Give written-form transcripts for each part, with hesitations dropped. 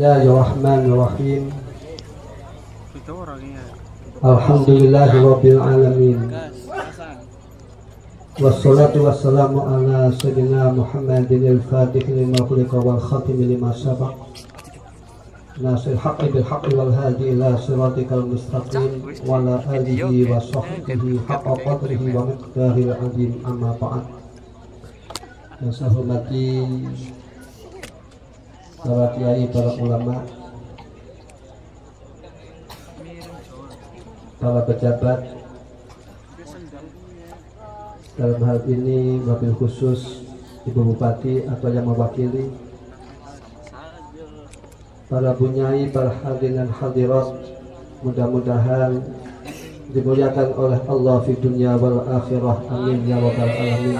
Bismillahirrahmanirrahim. Alhamdulillahirabbil alamin. Wassalatu wassalamu ala sayyidina Muhammadin al-fatih lima khuliqa wal khatim lima sabaq. Nasir haqqi bil haqqi wal hadi ila siratikal mustaqim wa ala alihi wa sahbihi haqqa qadrihi wa miqdaril azim, amma ba'd. Yang saya hormati para kiai, para ulama, para pejabat, dalam hal ini wabil khusus Ibu Bupati atau yang mewakili, para bunyai, para hadirin dan hadirat, mudah-mudahan dimuliakan oleh Allah fi dunya wal akhirah, amin ya rabbal alamin.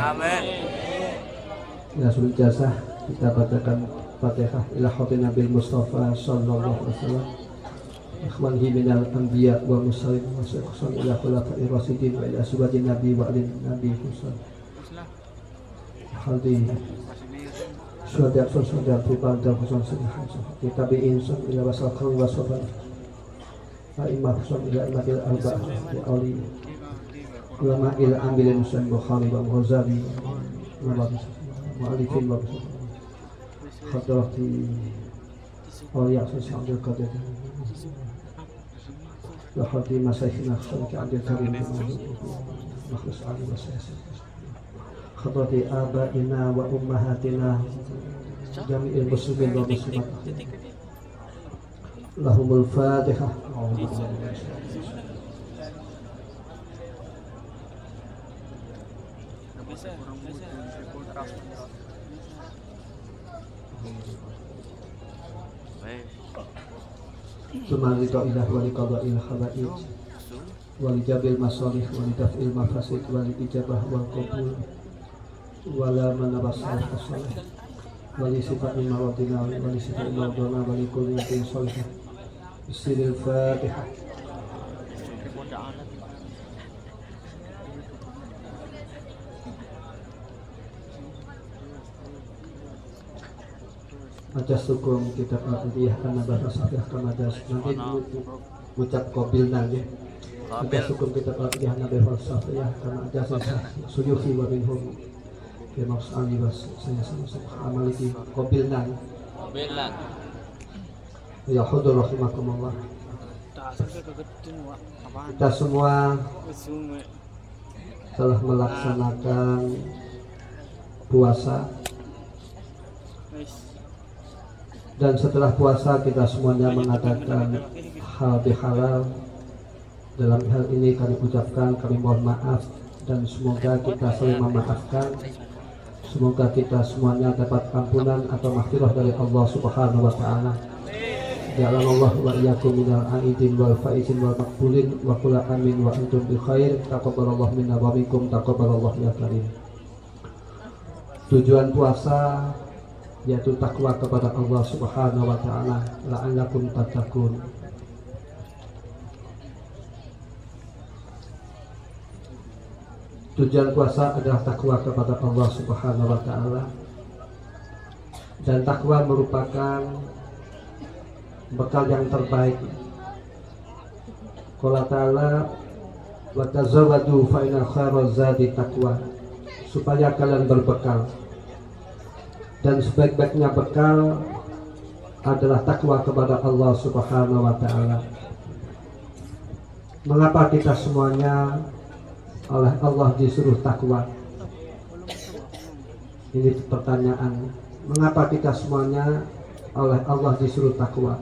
Ya sul jazah, kita bacakan Fatihah ila hadratin Nabi Mustafa sallallahu alaihi wasallam, ikhwanihi minal anbiya wa mursalin wa sallallahu ila khulafa'ir rasyidin wa ila azwajin nabi wa alin nabi husain hadi syuhada syuhada pribadi husain sedihah tabi'in sun ila wasaqan wa sabar fa imam sun ila nabil arba'ah wa ali ulama ila ambilin Husain Bukhari wa Ghazali wa mu'alifin wa hadrati awliya Syekh Abdul Qadir wa hadi masyaykhina Syekh Abdul Karim makhsus ali wa sayyid hadrati abaina wa ummahatina jami'il muslimin wa muslimat lahumul fatihah. Sumali ta'ilah wa liqada'il khabaid wa lijabil masalih wa lidaf'il mafasid wa lijabah wal qabul wa la manabasal asalih wa li sifa'i mawadina wa li sifa'i mawadona wa li kulli yakin salihah. Bismillahil Fatihah. Majas hukum kita Al-Fatihah karena bahasa Safiyah kamadas nanti ucap kobil nanti. Majas hukum kita Al-Fatihah karena bahasa Safiyah karena ajas suyuhi wa minhum ya maksali was saya sama-sama amaliki kobil nanti. Ya hudur rahimakumullah. Kita semua telah melaksanakan puasa. Dan setelah puasa kita semuanya mengadakan hal bihalal. Dalam hal ini kami ucapkan, kami mohon maaf, dan semoga kita saling memaafkan. Semoga kita semuanya dapat ampunan atau maghfirah dari Allah Subhanahu wa taala. Ja'alallahu wa iyyakum minal aidin wal faizin wal maqbulin wa qul amin wa antum bi khair. Taqabbalallahu minna wa minkum taqabbalallahu ya karim. Tujuan puasa yaitu takwa kepada Allah Subhanahu wa taala, la'allakum tattaqun. Tujuan puasa adalah takwa kepada Allah Subhanahu wa taala, dan takwa merupakan bekal yang terbaik. Qala ta'ala wa tazawwadu fa inna khairaz zadi taqwa, supaya kalian berbekal, dan sebaik-baiknya bekal adalah takwa kepada Allah Subhanahu wa taala. Mengapa kita semuanya oleh Allah disuruh takwa? Ini pertanyaan. Mengapa kita semuanya oleh Allah disuruh takwa?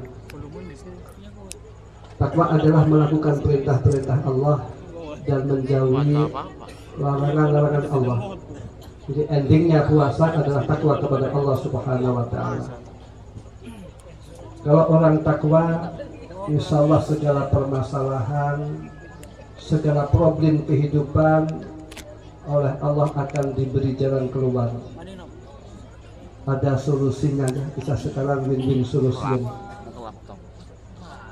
Takwa adalah melakukan perintah-perintah Allah dan menjauhi larangan-larangan Allah. Jadi endingnya puasa adalah takwa kepada Allah Subhanahu wa taala. Kalau orang takwa, insya Allah segala permasalahan, segala problem kehidupan oleh Allah akan diberi jalan keluar. Ada solusinya, bisa sekarang win-win solusi.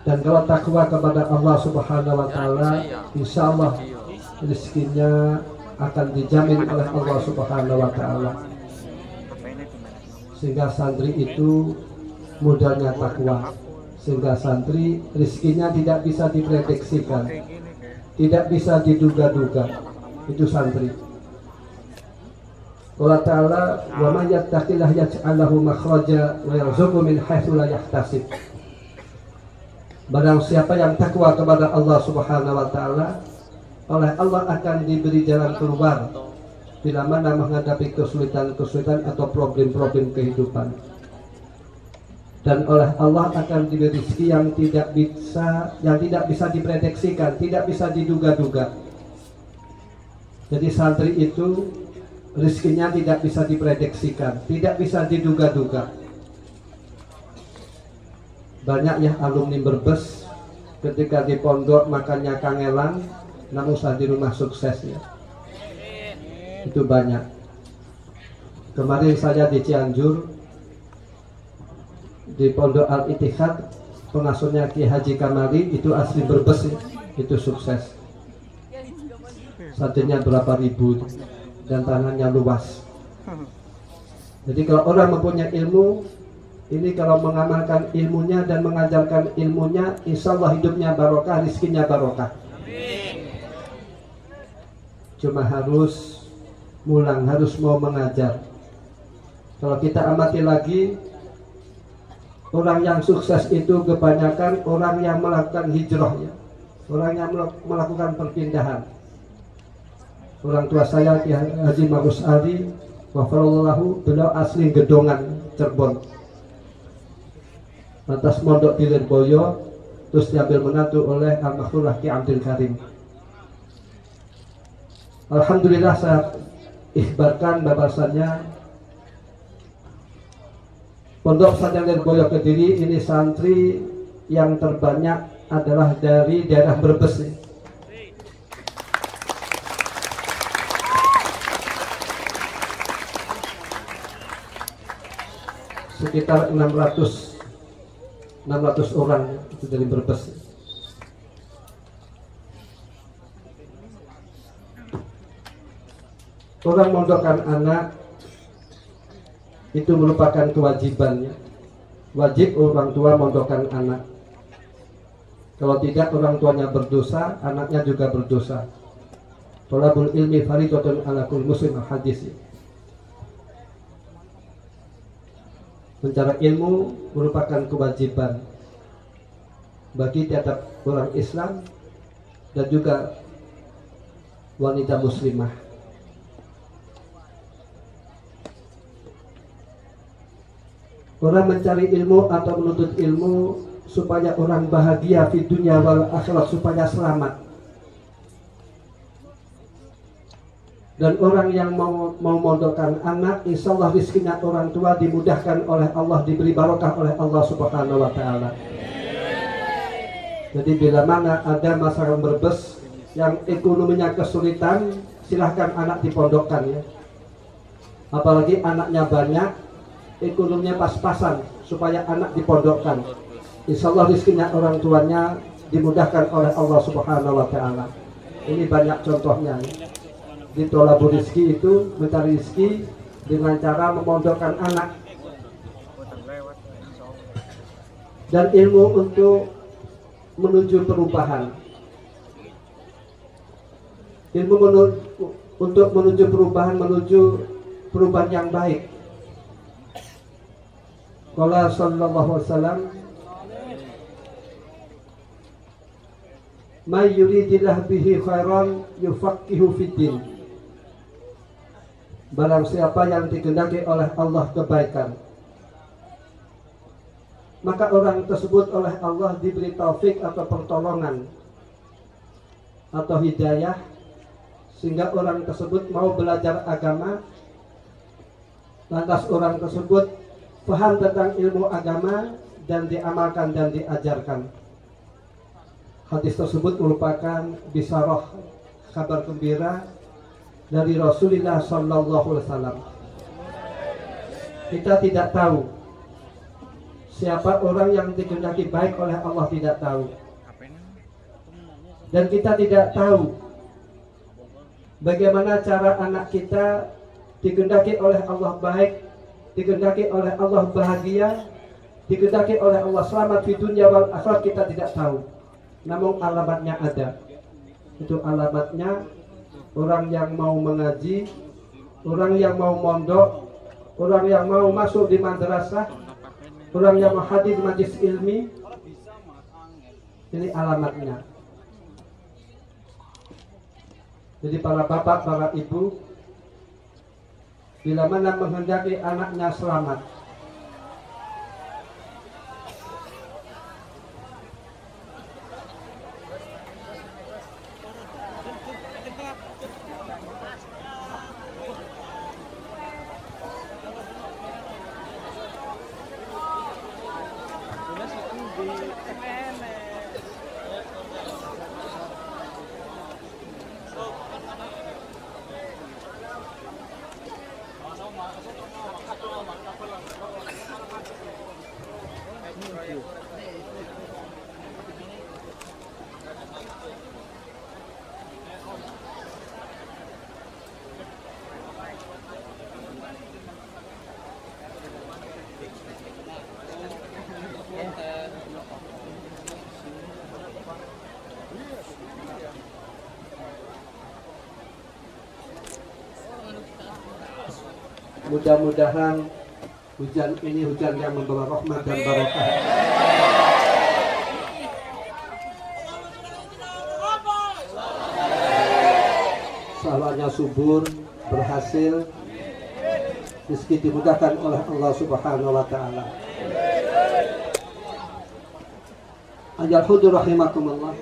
Dan kalau takwa kepada Allah Subhanahu wa taala, insya Allah rezekinya akan dijamin oleh Allah Subhanahu wa taala. Sehingga santri itu modalnya takwa, sehingga santri rizkinya tidak bisa diprediksikan, tidak bisa diduga-duga. Itu santri. Allah Ta'ala, wa man yattaqillah yaj'al lahu makhraja wa yarzuqhu min haitsu la yahtasib. Barang siapa yang takwa kepada Allah Subhanahu wa taala, oleh Allah akan diberi jalan keluar bila mana menghadapi kesulitan-kesulitan atau problem-problem kehidupan. Dan oleh Allah akan diberi rezeki yang tidak bisa diprediksikan, tidak bisa diduga-duga. Jadi santri itu rezekinya tidak bisa diprediksikan, tidak bisa diduga-duga. Banyak ya alumni Brebes ketika di pondok makannya kangelan, namun saat di rumah sukses ya. Itu banyak. Kemarin saya di Cianjur di Pondok Al-Ittihad, pengasuhnya Ki Haji Kamali itu asli Brebes, itu sukses. Satunya berapa ribu dan tanahnya luas. Jadi kalau orang mempunyai ilmu, ini kalau mengamalkan ilmunya dan mengajarkan ilmunya, insya Allah hidupnya barokah, rizkinya barokah. Cuma harus mulang, harus mau mengajar. Kalau kita amati lagi, orang yang sukses itu kebanyakan orang yang melakukan hijrah ya. Orang yang melakukan perpindahan. Orang tua saya Ki Haji Marus Ali wafarallahu, beliau asli Gedongan, Cirebon. Lantas mondok di Lirboyo, terus diambil menantu oleh almarhum Ki Abdul Karim. Alhamdulillah saya ikhbarkan bahwasannya Pondok Pesantren Lirboyo Kediri ini santri yang terbanyak adalah dari daerah Brebes. Sekitar 600 orang itu dari Brebes. Orang mondokkan anak itu merupakan kewajibannya. Wajib orang tua mondokkan anak. Kalau tidak, orang tuanya berdosa, anaknya juga berdosa. Thalabul ilmi fardhatun 'ala kulli muslim, hadis. Mencari ilmu merupakan kewajiban bagi tiap orang Islam dan juga wanita muslimah. Orang mencari ilmu atau menuntut ilmu supaya orang bahagia di dunia wal akhirat, supaya selamat. Dan orang yang mau mondokkan anak, insya Allah rizkinya orang tua dimudahkan oleh Allah, diberi barokah oleh Allah Subhanahu wa Ta'ala. Jadi bila mana ada masyarakat Brebes yang ekonominya kesulitan, silahkan anak dipondokkan ya. Apalagi anaknya banyak, ekonominya pas-pasan, supaya anak dipondokkan. Insya Allah rizkinya orang tuanya dimudahkan oleh Allah Subhanahu wa Ta'ala. Ini banyak contohnya ya. Di thalabul rizki itu mencari rizki dengan cara memondokkan anak. Dan ilmu untuk menuju perubahan. Ilmu untuk menuju perubahan yang baik. Qala sallallahu alaihi wasallam, may yuridillah bihi khairan yufaqihu fiddin. Barang siapa yang dikehendaki oleh Allah kebaikan, maka orang tersebut oleh Allah diberi taufik atau pertolongan atau hidayah, sehingga orang tersebut mau belajar agama. Lantas orang tersebut paham tentang ilmu agama dan diamalkan dan diajarkan. Hadis tersebut merupakan bisyarah, kabar gembira dari Rasulullah Sallallahu Alaihi Wasallam. Kita tidak tahu siapa orang yang dikehendaki baik oleh Allah, tidak tahu. Dan kita tidak tahu bagaimana cara anak kita dikehendaki oleh Allah baik, dikehendaki oleh Allah bahagia, dikehendaki oleh Allah selamat di dunia wal akhirat kita tidak tahu. Namun alamatnya ada. Itu alamatnya orang yang mau mengaji, orang yang mau mondok, orang yang mau masuk di madrasah, orang yang mau hadir di majlis ilmi. Ini alamatnya. Jadi para bapak, para ibu, bila mana menghendaki anaknya selamat, mudah-mudahan hujan ini hujan yang membawa rahmat dan barokah. Sawahnya subur, berhasil, rezeki dimudahkan oleh Allah Subhanahu wa taala. Ajal hudur rahimakumullah.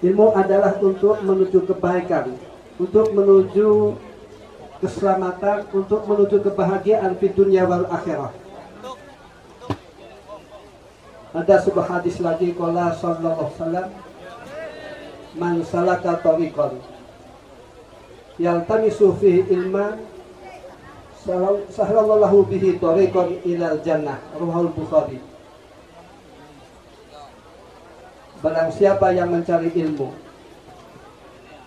Ilmu adalah untuk menuju kebaikan, untuk menuju keselamatan, untuk menuju kebahagiaan di dunia wal akhirah. Ada sebuah hadis lagi, qala sallallahu alaihi wasallam, man salaka tariqan yaltamisu fihi ilman sahhalallahu bihi tariqan ilal jannah, ruhul Bukhari. Barang siapa yang mencari ilmu,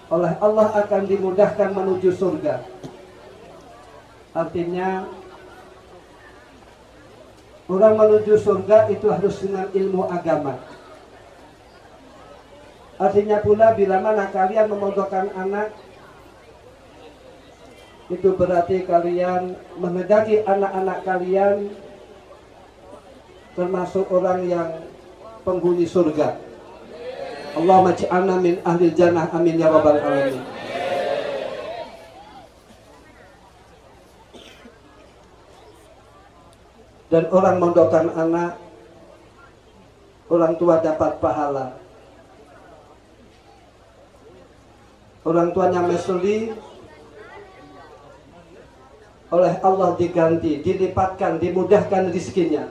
oleh Allah akan dimudahkan menuju surga. Artinya orang menuju surga itu harus dengan ilmu agama. Artinya pula bila mana kalian memondokkan anak, itu berarti kalian menghendaki anak-anak kalian termasuk orang yang penghuni surga. Allahumma ij'alna min ahli jannah, amin ya rabbal alamin. Dan orang mondokkan anak, orang tua dapat pahala. Orang tuanya mesuli, oleh Allah diganti, dilipatkan, dimudahkan rizkinya.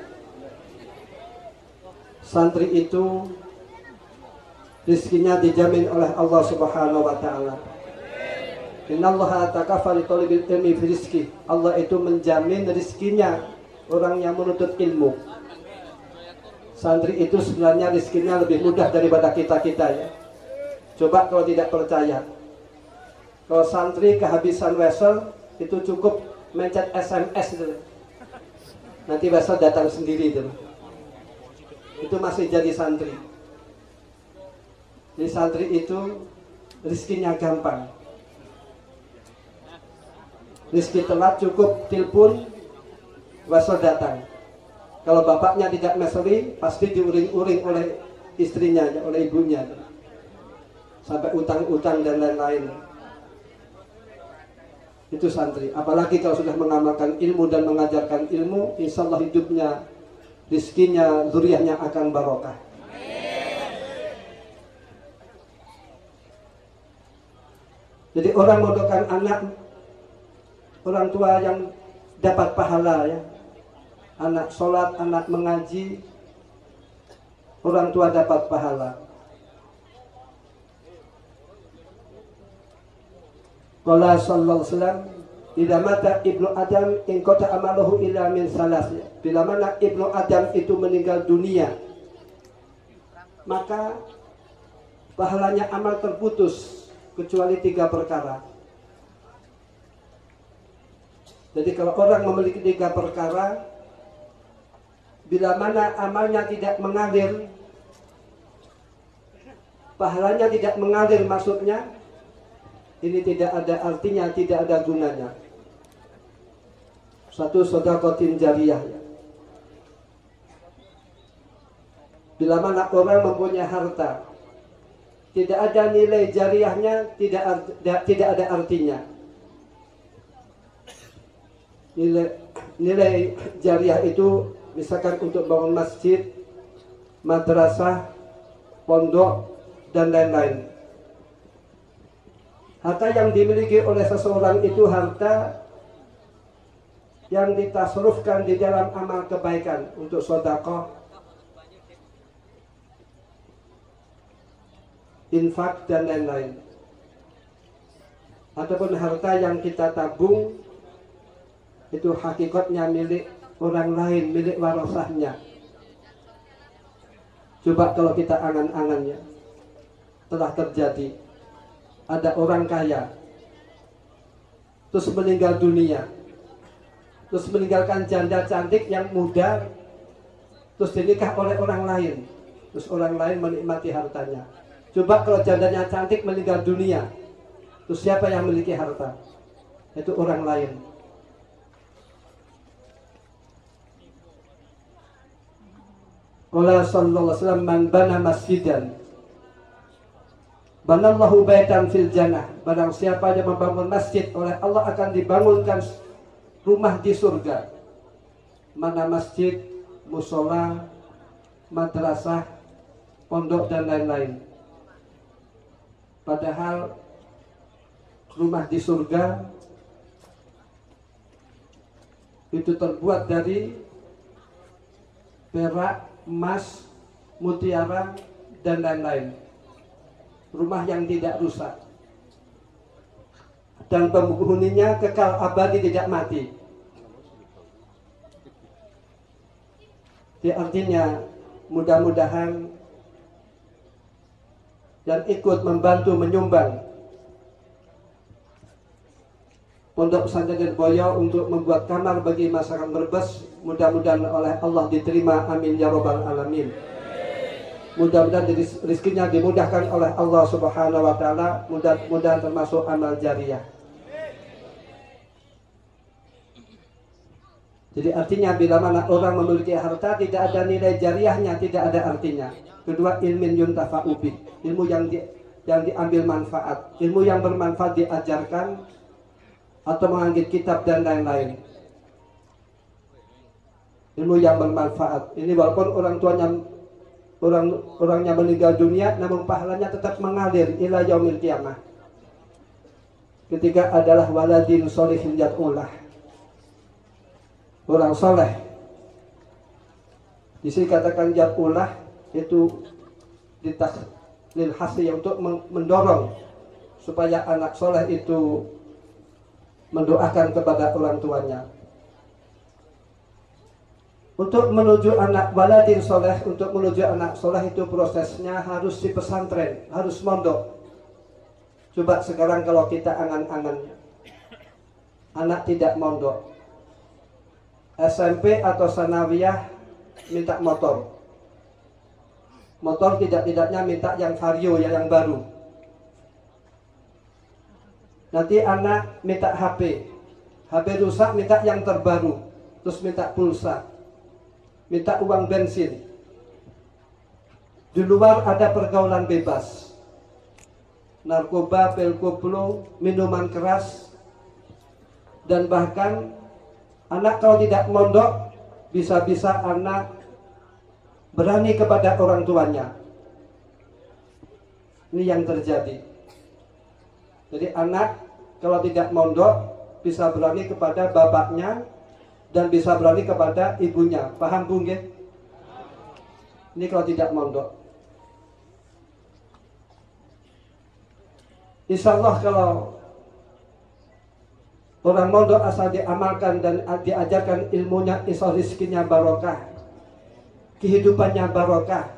Santri itu rizkinya dijamin oleh Allah Subhanahu wa taala. Innallaha takafala li talibil ilmi fi rizki. Allah itu menjamin rizkinya orang yang menuntut ilmu. Santri itu sebenarnya rizkinya lebih mudah daripada kita-kita ya. Coba kalau tidak percaya. Kalau santri kehabisan wesel itu cukup mencet SMS itu. Nanti wesel datang sendiri itu. Itu masih jadi santri. Jadi santri itu rizkinya gampang. Rizki telat cukup telepon, wesel datang. Kalau bapaknya tidak meseli, pasti diuring-uring oleh istrinya, oleh ibunya. Sampai utang-utang dan lain-lain. Itu santri. Apalagi kalau sudah mengamalkan ilmu dan mengajarkan ilmu, insya Allah hidupnya, rizkinya, zuriyahnya akan barokah. Jadi orang mondokkan anak, orang tua yang dapat pahala ya. Anak sholat, anak mengaji, orang tua dapat pahala. Qala sallallahu alaihi wasallam, idza mata ibnu Adam in qata amaluhu illa min salas. Bila mana ibnu Adam itu meninggal dunia, maka pahalanya amal terputus kecuali 3 perkara. Jadi kalau orang memiliki 3 perkara, bila mana amalnya tidak mengalir, pahalanya tidak mengalir, maksudnya ini tidak ada artinya, tidak ada gunanya. Satu, sedekah jariyah. Bila mana orang mempunyai harta, tidak ada nilai jariyahnya, tidak ada artinya. Nilai jariyah itu misalkan untuk bangun masjid, madrasah, pondok, dan lain-lain. Harta yang dimiliki oleh seseorang itu harta yang ditasarufkan di dalam amal kebaikan untuk sedekah, infak, dan lain-lain. Ataupun harta yang kita tabung itu hakikatnya milik orang lain, milik warasahnya. Coba kalau kita angan-angannya, telah terjadi ada orang kaya terus meninggal dunia, terus meninggalkan janda cantik yang muda, terus dinikah oleh orang lain, terus orang lain menikmati hartanya. Coba kalau jandanya cantik meninggal dunia, terus siapa yang memiliki harta? Itu orang lain. Qala sallallahu alaihi wasallam, man bana masjidan banallahu baitan fil jannah. Barang siapa yang membangun masjid, oleh Allah akan dibangunkan rumah di surga. Mana masjid, musola, madrasah, pondok, dan lain-lain. Padahal rumah di surga itu terbuat dari perak, emas, mutiara, dan lain-lain. Rumah yang tidak rusak, dan penghuninya kekal abadi, tidak mati. Jadi artinya mudah-mudahan yang ikut membantu menyumbang Pondok Pesantren Boyo untuk membuat kamar bagi masyarakat Brebes, mudah-mudahan oleh Allah diterima, amin ya robbal alamin. Mudah-mudahan rezekinya dimudahkan oleh Allah Subhanahu wa taala, mudah-mudahan termasuk amal jariyah. Jadi artinya bila mana orang memiliki harta, tidak ada nilai jariyahnya, tidak ada artinya. Kedua, ilmin yuntafa'u bih, ilmu yang diambil manfaat, ilmu yang bermanfaat diajarkan atau mengambil kitab dan lain-lain. Ilmu yang bermanfaat. Ini walaupun orangnya meninggal dunia, namun pahalanya tetap mengalir ila yaumil qiyamah. Ketiga adalah waladin sholihin yad'ulah. Orang soleh. Di sini katakan yad'ulah itu lil hasri, untuk mendorong supaya anak soleh itu mendoakan kepada orang tuanya. Untuk menuju anak waladin soleh, untuk menuju anak soleh itu prosesnya harus di pesantren, harus mondok. Coba sekarang kalau kita angan-angannya, anak tidak mondok, SMP atau sanawiyah minta motor. Motor tidak-tidaknya minta yang vario, yang baru. Nanti anak minta HP, HP rusak minta yang terbaru, terus minta pulsa, minta uang bensin. Di luar ada pergaulan bebas, narkoba, pil koplo, minuman keras, dan bahkan anak kalau tidak mondok, bisa-bisa anak berani kepada orang tuanya. Ini yang terjadi. Jadi anak kalau tidak mondok bisa berani kepada bapaknya dan bisa berani kepada ibunya. Paham Bu nggih? Ini kalau tidak mondok. Insya Allah kalau orang mondok asal diamalkan dan diajarkan ilmunya, insya Allah rezekinya barokah, kehidupannya barokah.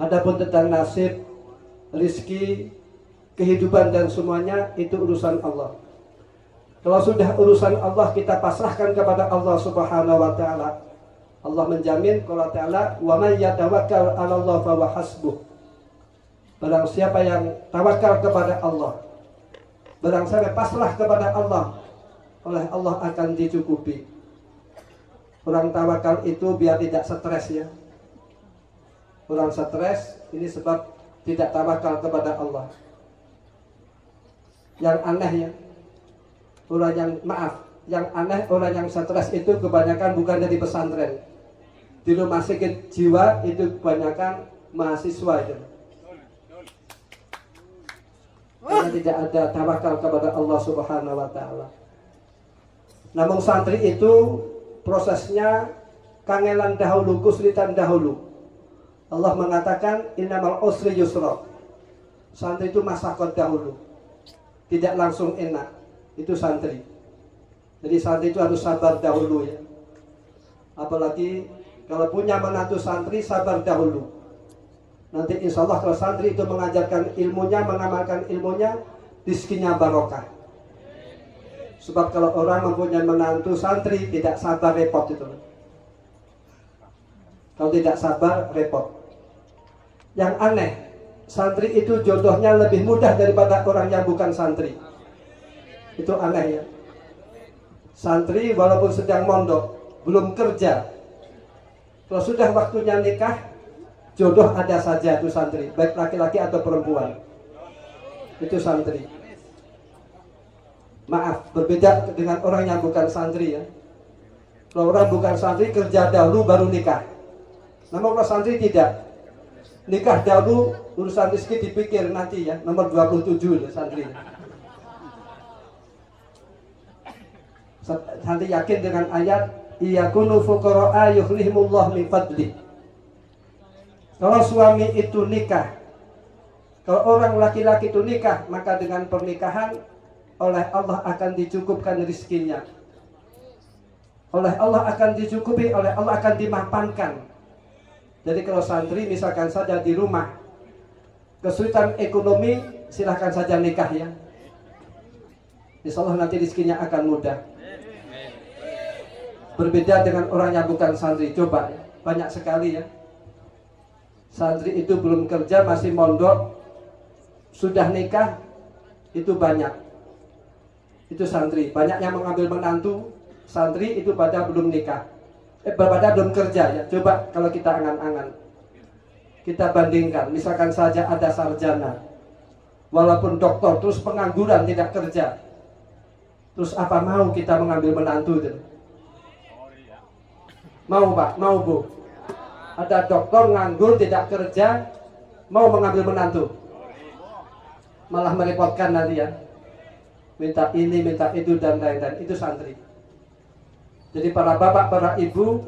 Adapun tentang nasib, rezeki, kehidupan dan semuanya itu urusan Allah. Kalau sudah urusan Allah kita pasrahkan kepada Allah Subhanahu wa taala. Allah menjamin kalau Ta'ala wa may yatawakkal 'ala Allah fa huwa hasbuh. Barang siapa yang tawakal kepada Allah, barang siapa pasrah kepada Allah, oleh Allah akan dicukupi. Orang tawakal itu biar tidak stres ya. Orang stres ini sebab tidak tawakal kepada Allah. Yang aneh ya, orang yang aneh, orang yang stres itu kebanyakan bukan dari pesantren. Di rumah sakit jiwa itu kebanyakan mahasiswa itu. Karena tidak ada tawakal kepada Allah Subhanahu wa taala. Namun santri itu prosesnya kangelan dahulu, kesulitan dahulu. Allah mengatakan innamal usri yusra. Santri itu masyaqat dahulu. Tidak langsung enak. Itu santri. Jadi santri itu harus sabar dahulu ya. Apalagi kalau punya menantu santri, sabar dahulu. Nanti insya Allah kalau santri itu mengajarkan ilmunya, mengamalkan ilmunya, rizkinya barokah. Sebab kalau orang mempunyai menantu santri, tidak sabar repot itu. Kalau tidak sabar repot. Yang aneh, santri itu jodohnya lebih mudah daripada orang yang bukan santri. Itu aneh ya. Santri walaupun sedang mondok, belum kerja, kalau sudah waktunya nikah, jodoh ada saja itu santri, baik laki-laki atau perempuan. Itu santri. Maaf, berbeda dengan orang yang bukan santri ya. Kalau orang bukan santri kerja dahulu baru nikah. Namun kalau santri tidak. Nikah dahulu, urusan rezeki dipikir nanti ya. Nomor 27 ya, santri. Santri yakin dengan ayat iyakunu fuqara'a yughnihimullah min fadli. Kalau suami itu nikah, kalau orang laki-laki itu nikah, maka dengan pernikahan oleh Allah akan dicukupkan rizkinya. Oleh Allah akan dicukupi, oleh Allah akan dimapankan. Jadi kalau santri misalkan saja di rumah kesulitan ekonomi, silahkan saja nikah ya. Insya Allah nanti rizkinya akan mudah. Berbeda dengan orang yang bukan santri. Coba ya, banyak sekali ya. Santri itu belum kerja, masih mondok, sudah nikah, itu banyak. Itu santri. Banyak yang mengambil menantu santri itu pada belum nikah, pada belum kerja ya. Coba kalau kita angan-angan, kita bandingkan. Misalkan saja ada sarjana, walaupun doktor, terus pengangguran tidak kerja, terus apa mau kita mengambil menantu itu? Mau Pak? Mau Bu? Ada dokter nganggur tidak kerja, mau mengambil menantu, malah merepotkan nanti ya. Minta ini, minta itu dan lain-lain. Itu santri. Jadi para bapak, para ibu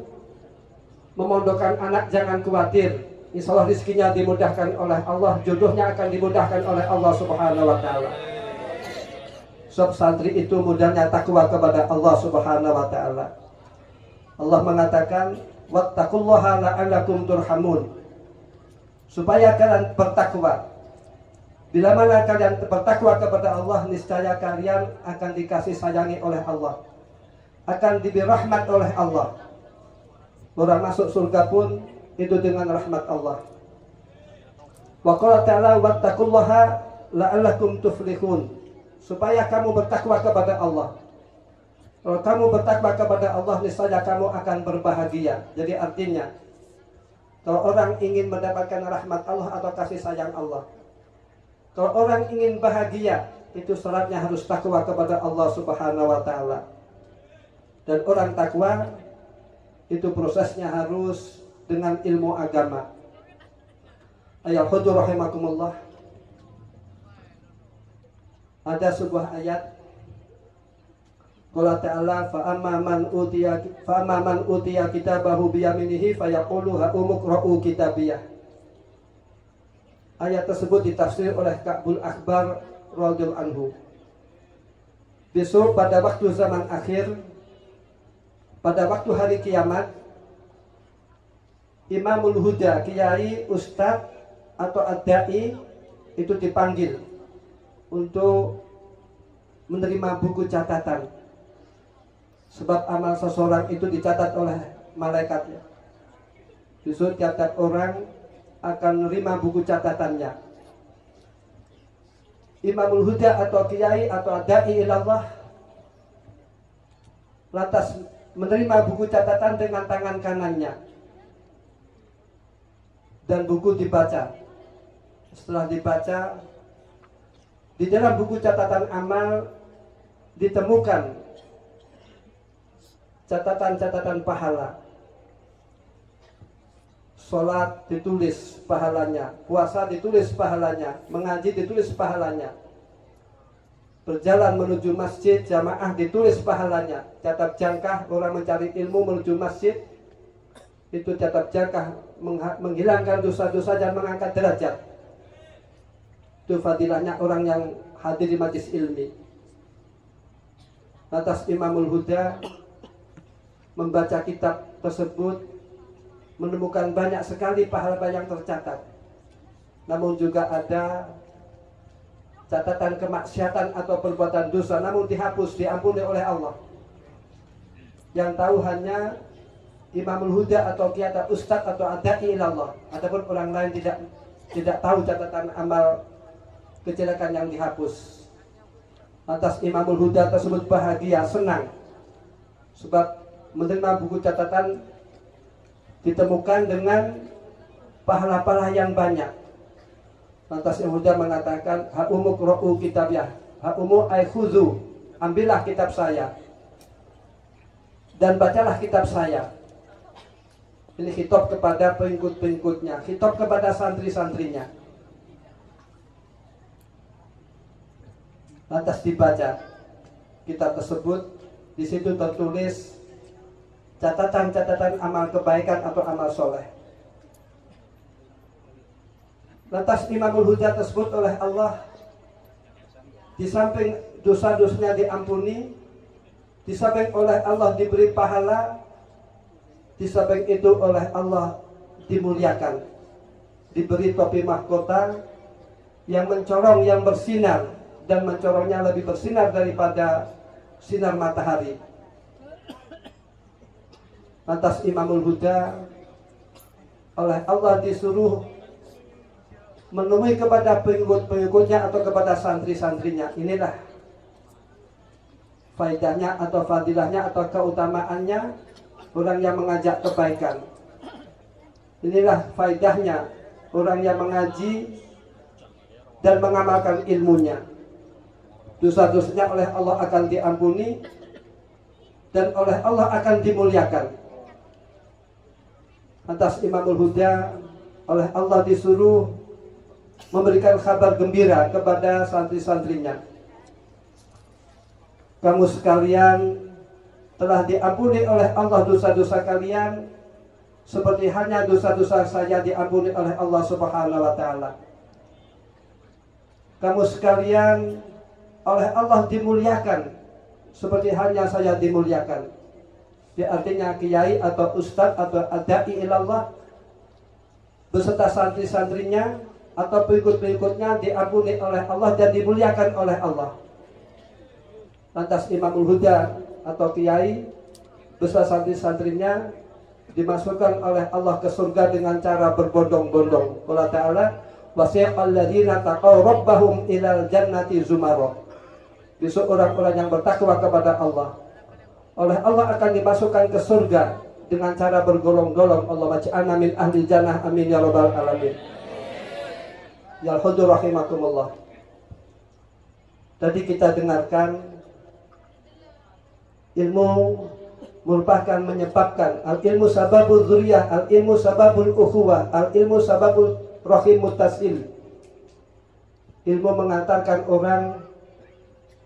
memondokkan anak jangan khawatir. Insya Allah rizkinya dimudahkan oleh Allah, jodohnya akan dimudahkan oleh Allah Subhanahu wa taala. Sebab santri itu mudahnya takwa kepada Allah Subhanahu wa taala. Allah mengatakan wattaqullaha la'allakum turhamun. Supaya kalian bertakwa. Bila mana kalian bertakwa kepada Allah, niscaya kalian akan dikasih sayangi oleh Allah, akan diberi rahmat oleh Allah. Orang masuk surga pun itu dengan rahmat Allah. Wa qala ta'ala wattaqullaha la'allakum tuflihun. Supaya kamu bertakwa kepada Allah. Kalau kamu bertakwa kepada Allah, niscaya kamu akan berbahagia. Jadi artinya, kalau orang ingin mendapatkan rahmat Allah atau kasih sayang Allah, kalau orang ingin bahagia, itu syaratnya harus takwa kepada Allah Subhanahu wa taala. Dan orang takwa itu prosesnya harus dengan ilmu agama. Ayat khudur rahimakumullah. Ada sebuah ayat Qala ta'ala fa'amma man utiya kitabahu biyaminihi fayaqulu ha'umuqra'u kitabiyah. Ayat tersebut ditafsir oleh Ka'bul Akbar radhiyallahu anhu. Besok pada waktu zaman akhir, pada waktu hari kiamat, Imamul Huda, kiai, ustadz atau ad-da'i itu dipanggil untuk menerima buku catatan. Sebab amal seseorang itu dicatat oleh malaikatnya. Justru tiap-tiap orang akan menerima buku catatannya. Imamul Huda atau kiai atau da'i ilallah lantas menerima buku catatan dengan tangan kanannya. Dan buku dibaca. Setelah dibaca, di dalam buku catatan amal ditemukan catatan-catatan pahala. Sholat ditulis pahalanya, puasa ditulis pahalanya, mengaji ditulis pahalanya, berjalan menuju masjid jamaah ditulis pahalanya, catat jangkah orang mencari ilmu menuju masjid itu catat jangkah menghilangkan dosa-dosa dan mengangkat derajat. Itu fadilahnya orang yang hadir di majlis ilmi. Atas Imamul Huda membaca kitab tersebut menemukan banyak sekali pahala yang tercatat. Namun juga ada catatan kemaksiatan atau perbuatan dosa namun dihapus, diampuni oleh Allah. Yang tahu hanya Imamul Huda atau kiai atau ustaz atau adai ilallah. Ataupun orang lain tidak tahu catatan amal kejelekan yang dihapus. Atas Imamul Huda tersebut bahagia, senang. Sebab menerima buku catatan ditemukan dengan pahala-pahala yang banyak. Lantas Imam Huda mengatakan, ha'umu qra'u kitabiyah, ha'umu aykhuzu, ambillah kitab saya dan bacalah kitab saya. Ini khitab kepada pengikut-pengikutnya, khitab kepada santri-santrinya. Lantas dibaca kitab tersebut, di situ tertulis catatan-catatan amal kebaikan atau amal soleh. Lantas Imamul Huda tersebut oleh Allah, di samping dosa-dosanya diampuni, di samping oleh Allah diberi pahala, di samping itu oleh Allah dimuliakan, diberi topi mahkota yang mencorong, yang bersinar, dan mencorongnya lebih bersinar daripada sinar matahari. Lantas Imamul Huda oleh Allah disuruh menemui kepada pengikut-pengikutnya atau kepada santri-santrinya. Inilah faedahnya atau fadilahnya atau keutamaannya orang yang mengajak kebaikan. Inilah faedahnya orang yang mengaji dan mengamalkan ilmunya. Dosa-dosanya oleh Allah akan diampuni dan oleh Allah akan dimuliakan. Atas Imamul Huda oleh Allah disuruh memberikan kabar gembira kepada santri-santrinya. Kamu sekalian telah diampuni oleh Allah dosa-dosa kalian seperti hanya dosa-dosa saya diampuni oleh Allah Subhanahu wa taala. Kamu sekalian oleh Allah dimuliakan seperti halnya saya dimuliakan. Artinya kiai atau ustadz atau adai ilallah beserta santri-santrinya atau pengikut-pengikutnya diampuni oleh Allah dan dimuliakan oleh Allah. Lantas Imamul Huda atau kiai beserta santri-santrinya dimasukkan oleh Allah ke surga dengan cara berbondong-bondong. Allah Ta'ala, wasiqal ladzina taqaw rabbahum ilal jannati zumara. Besok orang-orang yang bertakwa kepada Allah, oleh Allah akan dimasukkan ke surga dengan cara bergolong-golong. Allah waj'alna min ahli jannah, amin ya rabbal alamin. Ya hudur rahimakumullah. Tadi kita dengarkan ilmu merupakan menyebabkan al-ilmu sababul dzurriyah, al-ilmu sababul ukhuwah, al-ilmu sababul rahim muttasil. Ilmu mengantarkan orang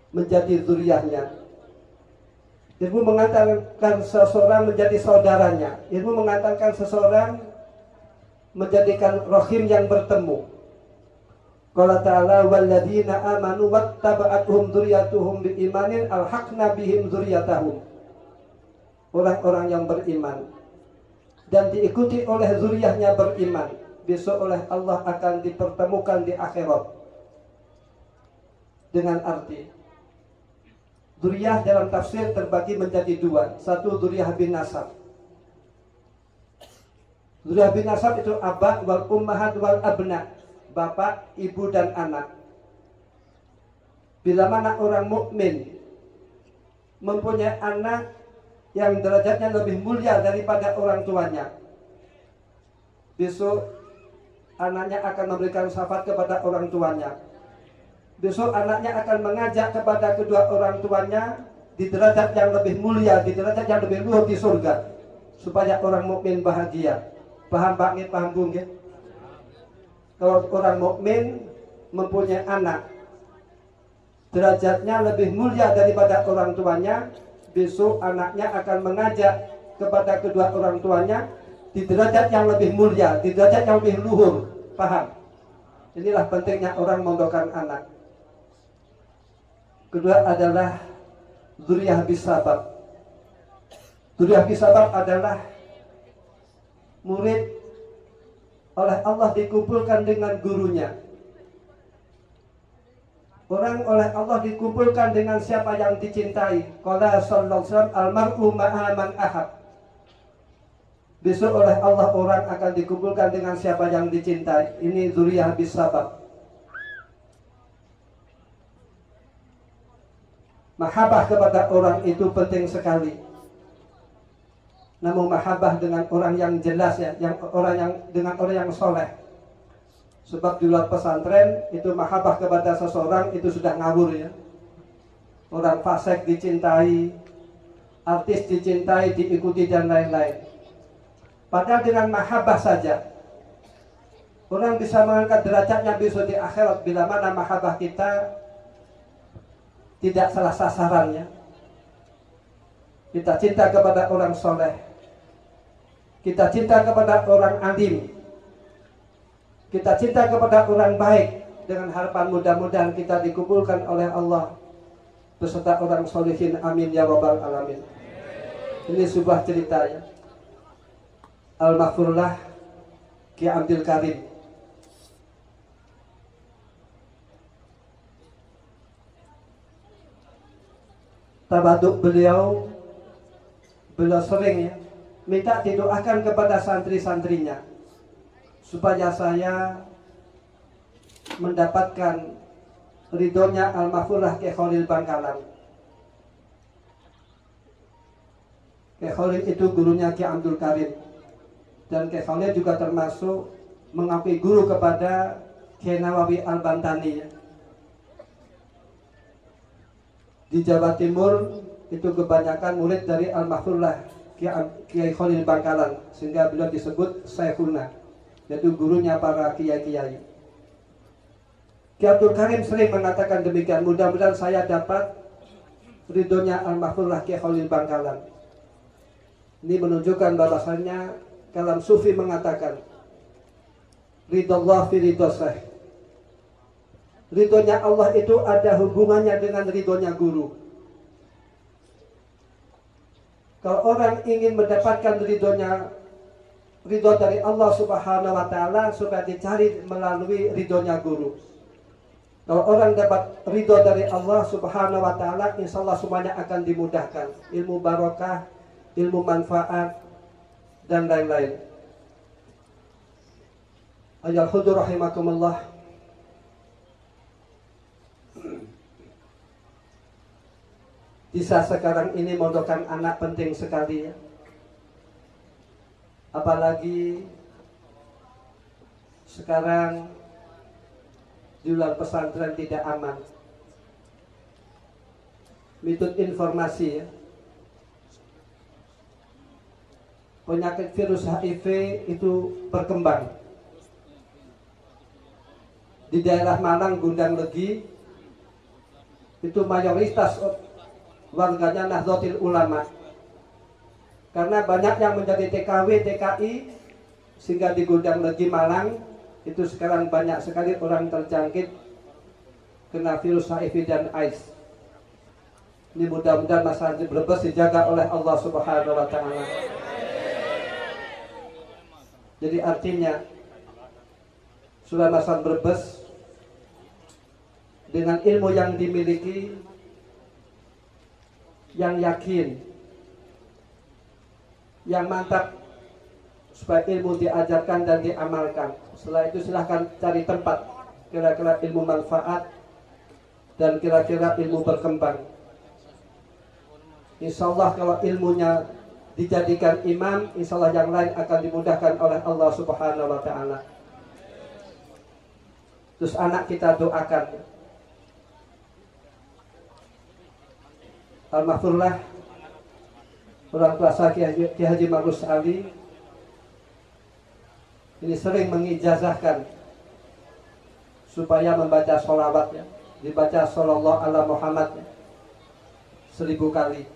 menjadi zuriyahnya. Ilmu mengantarkan seseorang menjadi saudaranya. Ilmu mengantarkan seseorang menjadikan rahim yang bertemu. Qala ta'ala walladzina amanu wattaba'atuhum dzurriyyatuhum biimanin alhaqna bihim dzurriyyatahum. Orang-orang yang beriman dan diikuti oleh zuriyahnya beriman, besok oleh Allah akan dipertemukan di akhirat. dengan arti dzurriyyah dalam tafsir terbagi menjadi dua. Satu dzurriyyah bin nasab. Dzurriyyah bin nasab itu abah wal ummahat wal abna, bapak, ibu dan anak. Bila mana orang mukmin mempunyai anak yang derajatnya lebih mulia daripada orang tuanya, besok anaknya akan memberikan syafaat kepada orang tuanya. Besok anaknya akan mengajak kepada kedua orang tuanya di derajat yang lebih mulia, di derajat yang lebih luhur di surga, supaya orang mukmin bahagia. Paham Pak? Paham Bung? Kalau orang mukmin mempunyai anak derajatnya lebih mulia daripada orang tuanya, besok anaknya akan mengajak kepada kedua orang tuanya di derajat yang lebih mulia, di derajat yang lebih luhur. Paham? Inilah pentingnya orang mondokan anak. Kedua adalah dzurriyyah bisabab. Dzurriyyah bisabab adalah murid oleh Allah dikumpulkan dengan gurunya. Orang oleh Allah dikumpulkan dengan siapa yang dicintai. Qala sallallahu alaihi wasallam almar'u ma'a man ahab. Besok oleh Allah orang akan dikumpulkan dengan siapa yang dicintai. Ini dzurriyyah bisabab. Mahabbah kepada orang itu penting sekali. Namun mahabbah dengan orang yang jelas ya, dengan orang yang soleh. Sebab di luar pesantren itu mahabbah kepada seseorang itu sudah ngawur ya. Orang fasik dicintai, artis dicintai, diikuti dan lain-lain. Padahal dengan mahabbah saja orang bisa mengangkat derajatnya besok di akhirat bila mana mahabbah kita tidak salah sasarannya. Kita cinta kepada orang soleh, kita cinta kepada orang alim, kita cinta kepada orang baik, dengan harapan mudah-mudahan kita dikumpulkan oleh Allah beserta orang solihin. Amin ya rabbal alamin. Ini sebuah cerita ya. Al-Maghfurlah Ki Abdul Karim. Tabaduk beliau sering ya minta didoakan kepada santri-santrinya supaya saya mendapatkan ridhonya Al-Maghfurlah Ki Khalil Bangkalan. Ki Khalil itu gurunya Ki Abdul Karim, dan Ki Khalil juga termasuk mengakui guru kepada Ki Nawawi Al-Bantani ya. Di Jawa Timur itu kebanyakan murid dari Al-Maghfurlah Kiai Khalil Bangkalan, sehingga beliau disebut Syekhuna, yaitu gurunya para kiai-kiai. Ki Abdul Karim sering mengatakan demikian, mudah-mudahan saya dapat ridhonya Al-Maghfurlah Kiai Khalil Bangkalan. Ini menunjukkan bahwasanya kalam sufi mengatakan ridallah fi ridho syekh. Ridhonya Allah itu ada hubungannya dengan ridhonya guru. Kalau orang ingin mendapatkan ridho dari Allah Subhanahu wa taala, supaya dicari melalui ridhonya guru. Kalau orang dapat ridho dari Allah Subhanahu wa taala, insyaallah semuanya akan dimudahkan. Ilmu barokah, ilmu manfaat dan lain-lain. Ayal hudur rahimakumullah. Di saat sekarang ini mondokan anak penting sekali ya. Apalagi sekarang di luar pesantren tidak aman. Mitos informasi ya. Penyakit virus HIV itu berkembang. Di daerah Malang, Gundang Legi itu mayoritas warganya Nahdlatul Ulama, karena banyak yang menjadi TKW, TKI, sehingga di Gundang Legi Malang itu sekarang banyak sekali orang terjangkit kena virus HIV dan AIDS. Ini mudah-mudahan masalah di Brebes dijaga oleh Allah Subhanahu wa taala. Jadi artinya sudah masalah Brebes dengan ilmu yang dimiliki, yang yakin, yang mantap, supaya ilmu diajarkan dan diamalkan. Setelah itu silahkan cari tempat kira-kira ilmu manfaat dan kira-kira ilmu berkembang. Insya Allah kalau ilmunya dijadikan imam, insya Allah yang lain akan dimudahkan oleh Allah Subhanahu wa Ta'ala. Terus anak kita doakan, almarhumlah orang tua saya Ki Haji Marus Ali ini sering mengijazahkan supaya membaca sholawat, ya, dibaca Sallallahu ala Muhammad 1000 kali.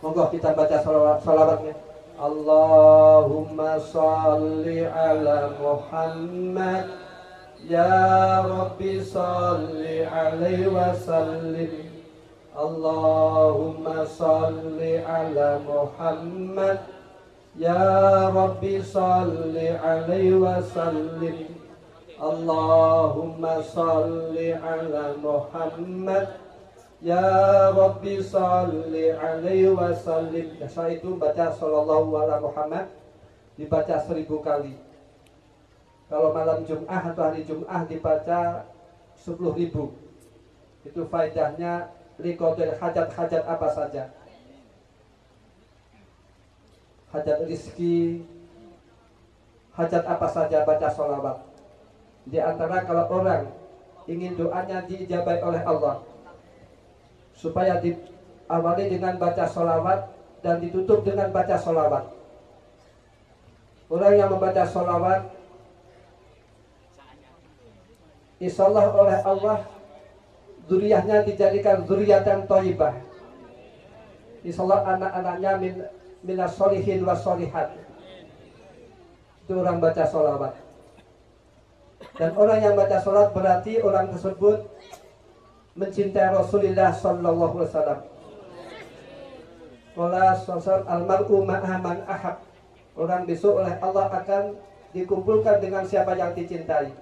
Monggo kita baca sholawatnya. Allahumma sholli ala Muhammad, ya Rabbi sholli alaihi wasallim. Allahumma sholli ala Muhammad, ya Rabbi sholli alaihi wasallim. Allahumma sholli ala Muhammad, ya Rabbi sholli alaihi wasallim. Setelah itu baca Sallallahu ala Muhammad, dibaca 1000 kali. Kalau malam Jum'ah atau hari Jum'ah dibaca 10.000. Itu faedahnya liqadil hajat-hajat apa saja. Hajat rizki, hajat apa saja baca sholawat. Di antara kalau orang ingin doanya diijabai oleh Allah, supaya diawali dengan baca sholawat dan ditutup dengan baca sholawat. Orang yang membaca sholawat, insyaallah oleh Allah zuriyahnya dijadikan zuriyatan thayyibah. Insyaallah anak-anaknya minas sholihin was sholihat. Itu orang baca sholawat. Dan orang yang baca sholawat berarti orang tersebut mencintai Rasulullah sallallahu alaihi wasallam. Qala sallallahu almar'u ma'a man ahab. Orang besok oleh Allah akan dikumpulkan dengan siapa yang dicintai.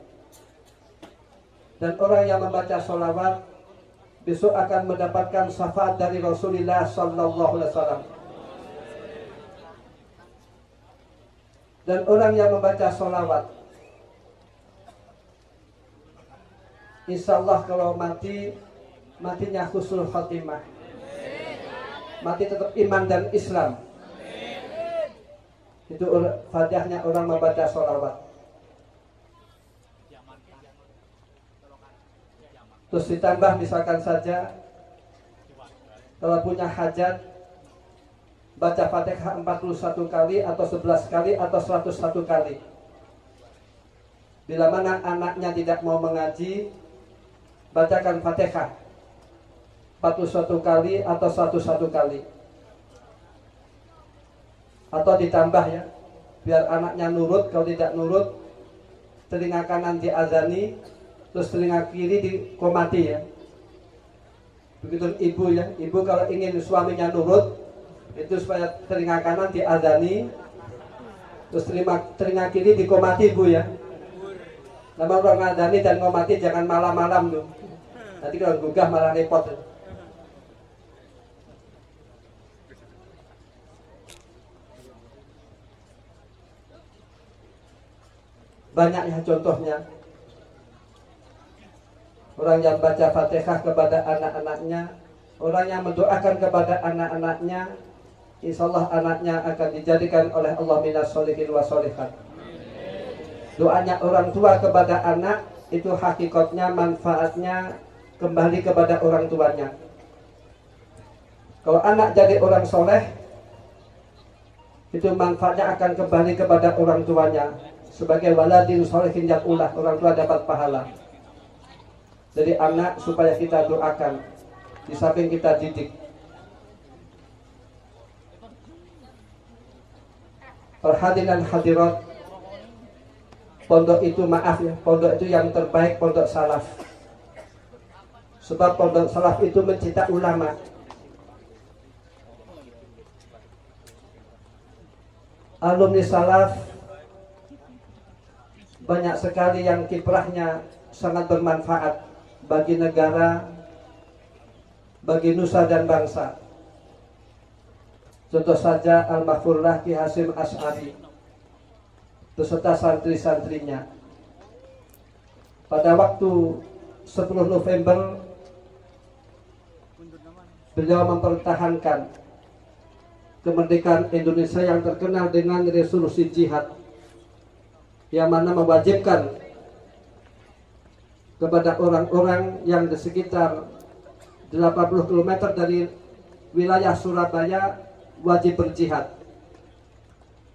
Dan orang yang membaca sholawat besok akan mendapatkan syafaat dari Rasulullah sallallahu alaihi wasallam. Dan orang yang membaca sholawat, insya Allah kalau matinya husnul khatimah, mati tetap iman dan Islam. Itu fatihahnya orang membaca sholawat. Terus ditambah misalkan saja kalau punya hajat, baca Fatihah 41 kali atau 11 kali atau 101 kali. Bila mana anaknya tidak mau mengaji, bacakan Fatihah 41 kali atau 101 kali. Atau ditambah, ya, biar anaknya nurut. Kalau tidak nurut, telinga kanan diazani, terus telinga kiri dikomati, ya. Begitu ibu, ya, ibu kalau ingin suaminya nurut, itu supaya telinga kanan diazani, terus telinga kiri dikomati, bu, ya. Nama orang ngadani dan ngomati jangan malam-malam tuh. Nanti kalau gugah malah repot. Banyak, ya, contohnya. Orang yang baca Fatihah kepada anak-anaknya, orang yang mendoakan kepada anak-anaknya, insya Allah anaknya akan dijadikan oleh Allah minas sholihin wa sholihat. Doanya orang tua kepada anak itu hakikatnya, manfaatnya kembali kepada orang tuanya. Kalau anak jadi orang soleh, itu manfaatnya akan kembali kepada orang tuanya. Sebagai waladin sholihin yaqullah, orang tua dapat pahala. Jadi anak supaya kita doakan, di samping kita didik. Perhadiran hadirat, pondok itu, maaf, ya, pondok itu yang terbaik, pondok salaf. Sebab pondok salaf itu mencetak ulama. Alumni salaf banyak sekali yang kiprahnya sangat bermanfaat bagi negara, bagi nusa dan bangsa. Contoh saja Almarhumlah Ki Hasyim Asy'ari beserta santri-santrinya. Pada waktu 10 November beliau mempertahankan kemerdekaan Indonesia yang terkenal dengan resolusi jihad, yang mana mewajibkan kepada orang-orang yang di sekitar 80 km dari wilayah Surabaya wajib berjihad.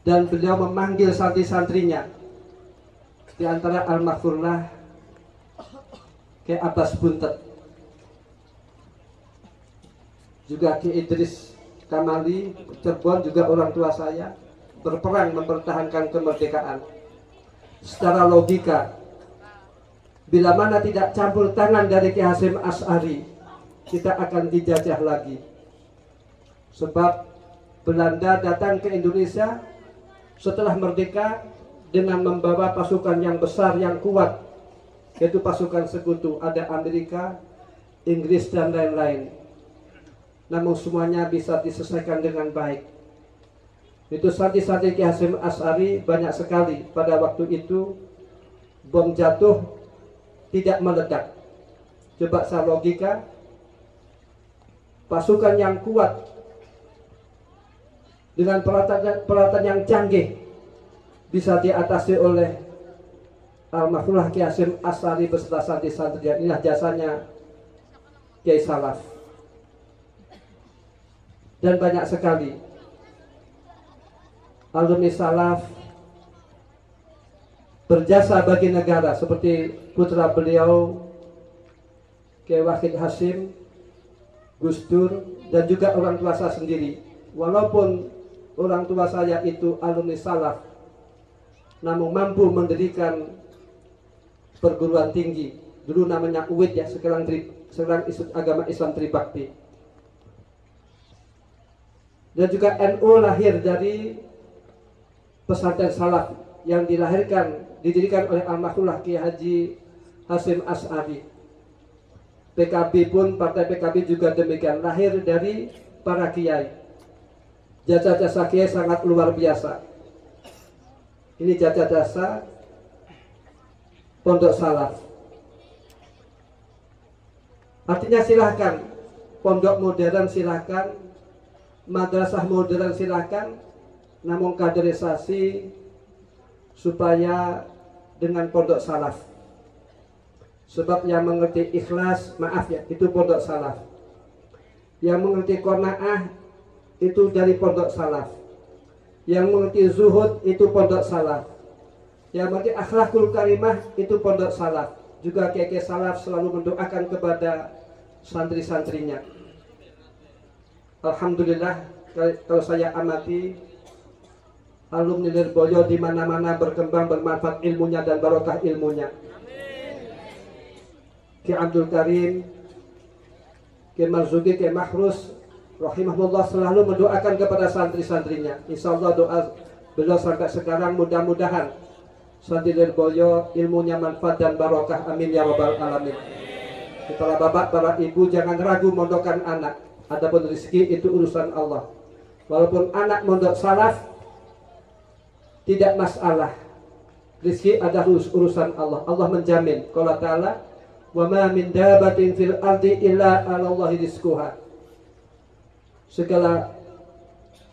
Dan beliau memanggil santri-santrinya, di antara Almarhumlah Ki Abbas Buntet, juga Ki Idris Kamali Cirebon, juga orang tua saya, berperang mempertahankan kemerdekaan. Secara logika, bila mana tidak campur tangan dari Ki Hasyim Asy'ari, kita akan dijajah lagi. Sebab Belanda datang ke Indonesia setelah merdeka dengan membawa pasukan yang besar, yang kuat, yaitu pasukan sekutu, ada Amerika, Inggris dan lain-lain. Namun semuanya bisa diselesaikan dengan baik. Itu santri-santri Ki Hasyim Asy'ari banyak sekali. Pada waktu itu bom jatuh tidak meledak. Coba saya logika, pasukan yang kuat dengan peralatan yang canggih bisa diatasi oleh Almarhumlah Ki Hasyim Asy'ari beserta santri-santri. Inilah jasanya Kiai Salaf. Dan banyak sekali alumni salaf berjasa bagi negara, seperti putra beliau Kiai Wahid Hasyim, Gus Dur, dan juga orang tua saya sendiri. Walaupun orang tua saya itu alumni salaf, namun mampu mendirikan perguruan tinggi, dulu namanya UID ya, sekarang agama Islam Tribakti. Dan juga NU lahir dari pesantren salaf yang didirikan oleh Almarhumlah Ki Haji Hasyim Asy'ari. PKB pun, partai PKB juga demikian, lahir dari para kiai. Jasa-jasa kiai sangat luar biasa. Ini jasa-jasa pondok salaf. Artinya silahkan, pondok modern silahkan, madrasah modern silahkan, namun kaderisasi supaya dengan pondok salaf. Sebab yang mengerti ikhlas, maaf ya, itu pondok salaf. Yang mengerti qanaah itu dari pondok salaf. Yang mengerti zuhud itu pondok salaf. Yang mengerti akhlakul karimah itu pondok salaf. Juga kiai salaf selalu mendoakan kepada santri-santrinya. Alhamdulillah, kalau saya amati alumni Lirboyo di mana-mana berkembang, bermanfaat ilmunya dan barokah ilmunya. Ki Abdul Karim, Ki Marzuki, Ki Mahrus rahimahullah selalu mendoakan kepada santri-santrinya. Insya Allah doa beliau sampai sekarang, mudah-mudahan santri Lirboyo ilmunya manfaat dan barokah, amin ya rabbal alamin. Para bapak, para ibu jangan ragu mondokkan anak. Adapun rezeki itu urusan Allah. Walaupun anak mondok salaf tidak masalah, rezeki adalah urusan Allah. Allah menjamin. Qala ta'ala, wa ma min dabatin fil ardi illa 'ala Allahi rizquha. Segala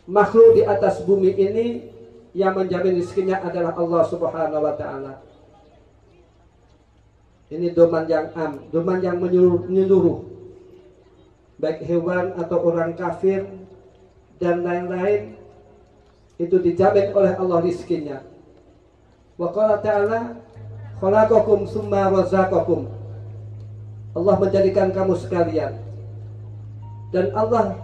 makhluk di atas bumi ini yang menjamin rezekinya adalah Allah Subhanahu wa taala. Ini doman yang doman yang menyeluruh. Baik hewan atau orang kafir dan lain-lain, itu dijamin oleh Allah rizkinya. Wa qala ta'ala, khalaqakum summa razaqakum. Allah menjadikan kamu sekalian, dan Allah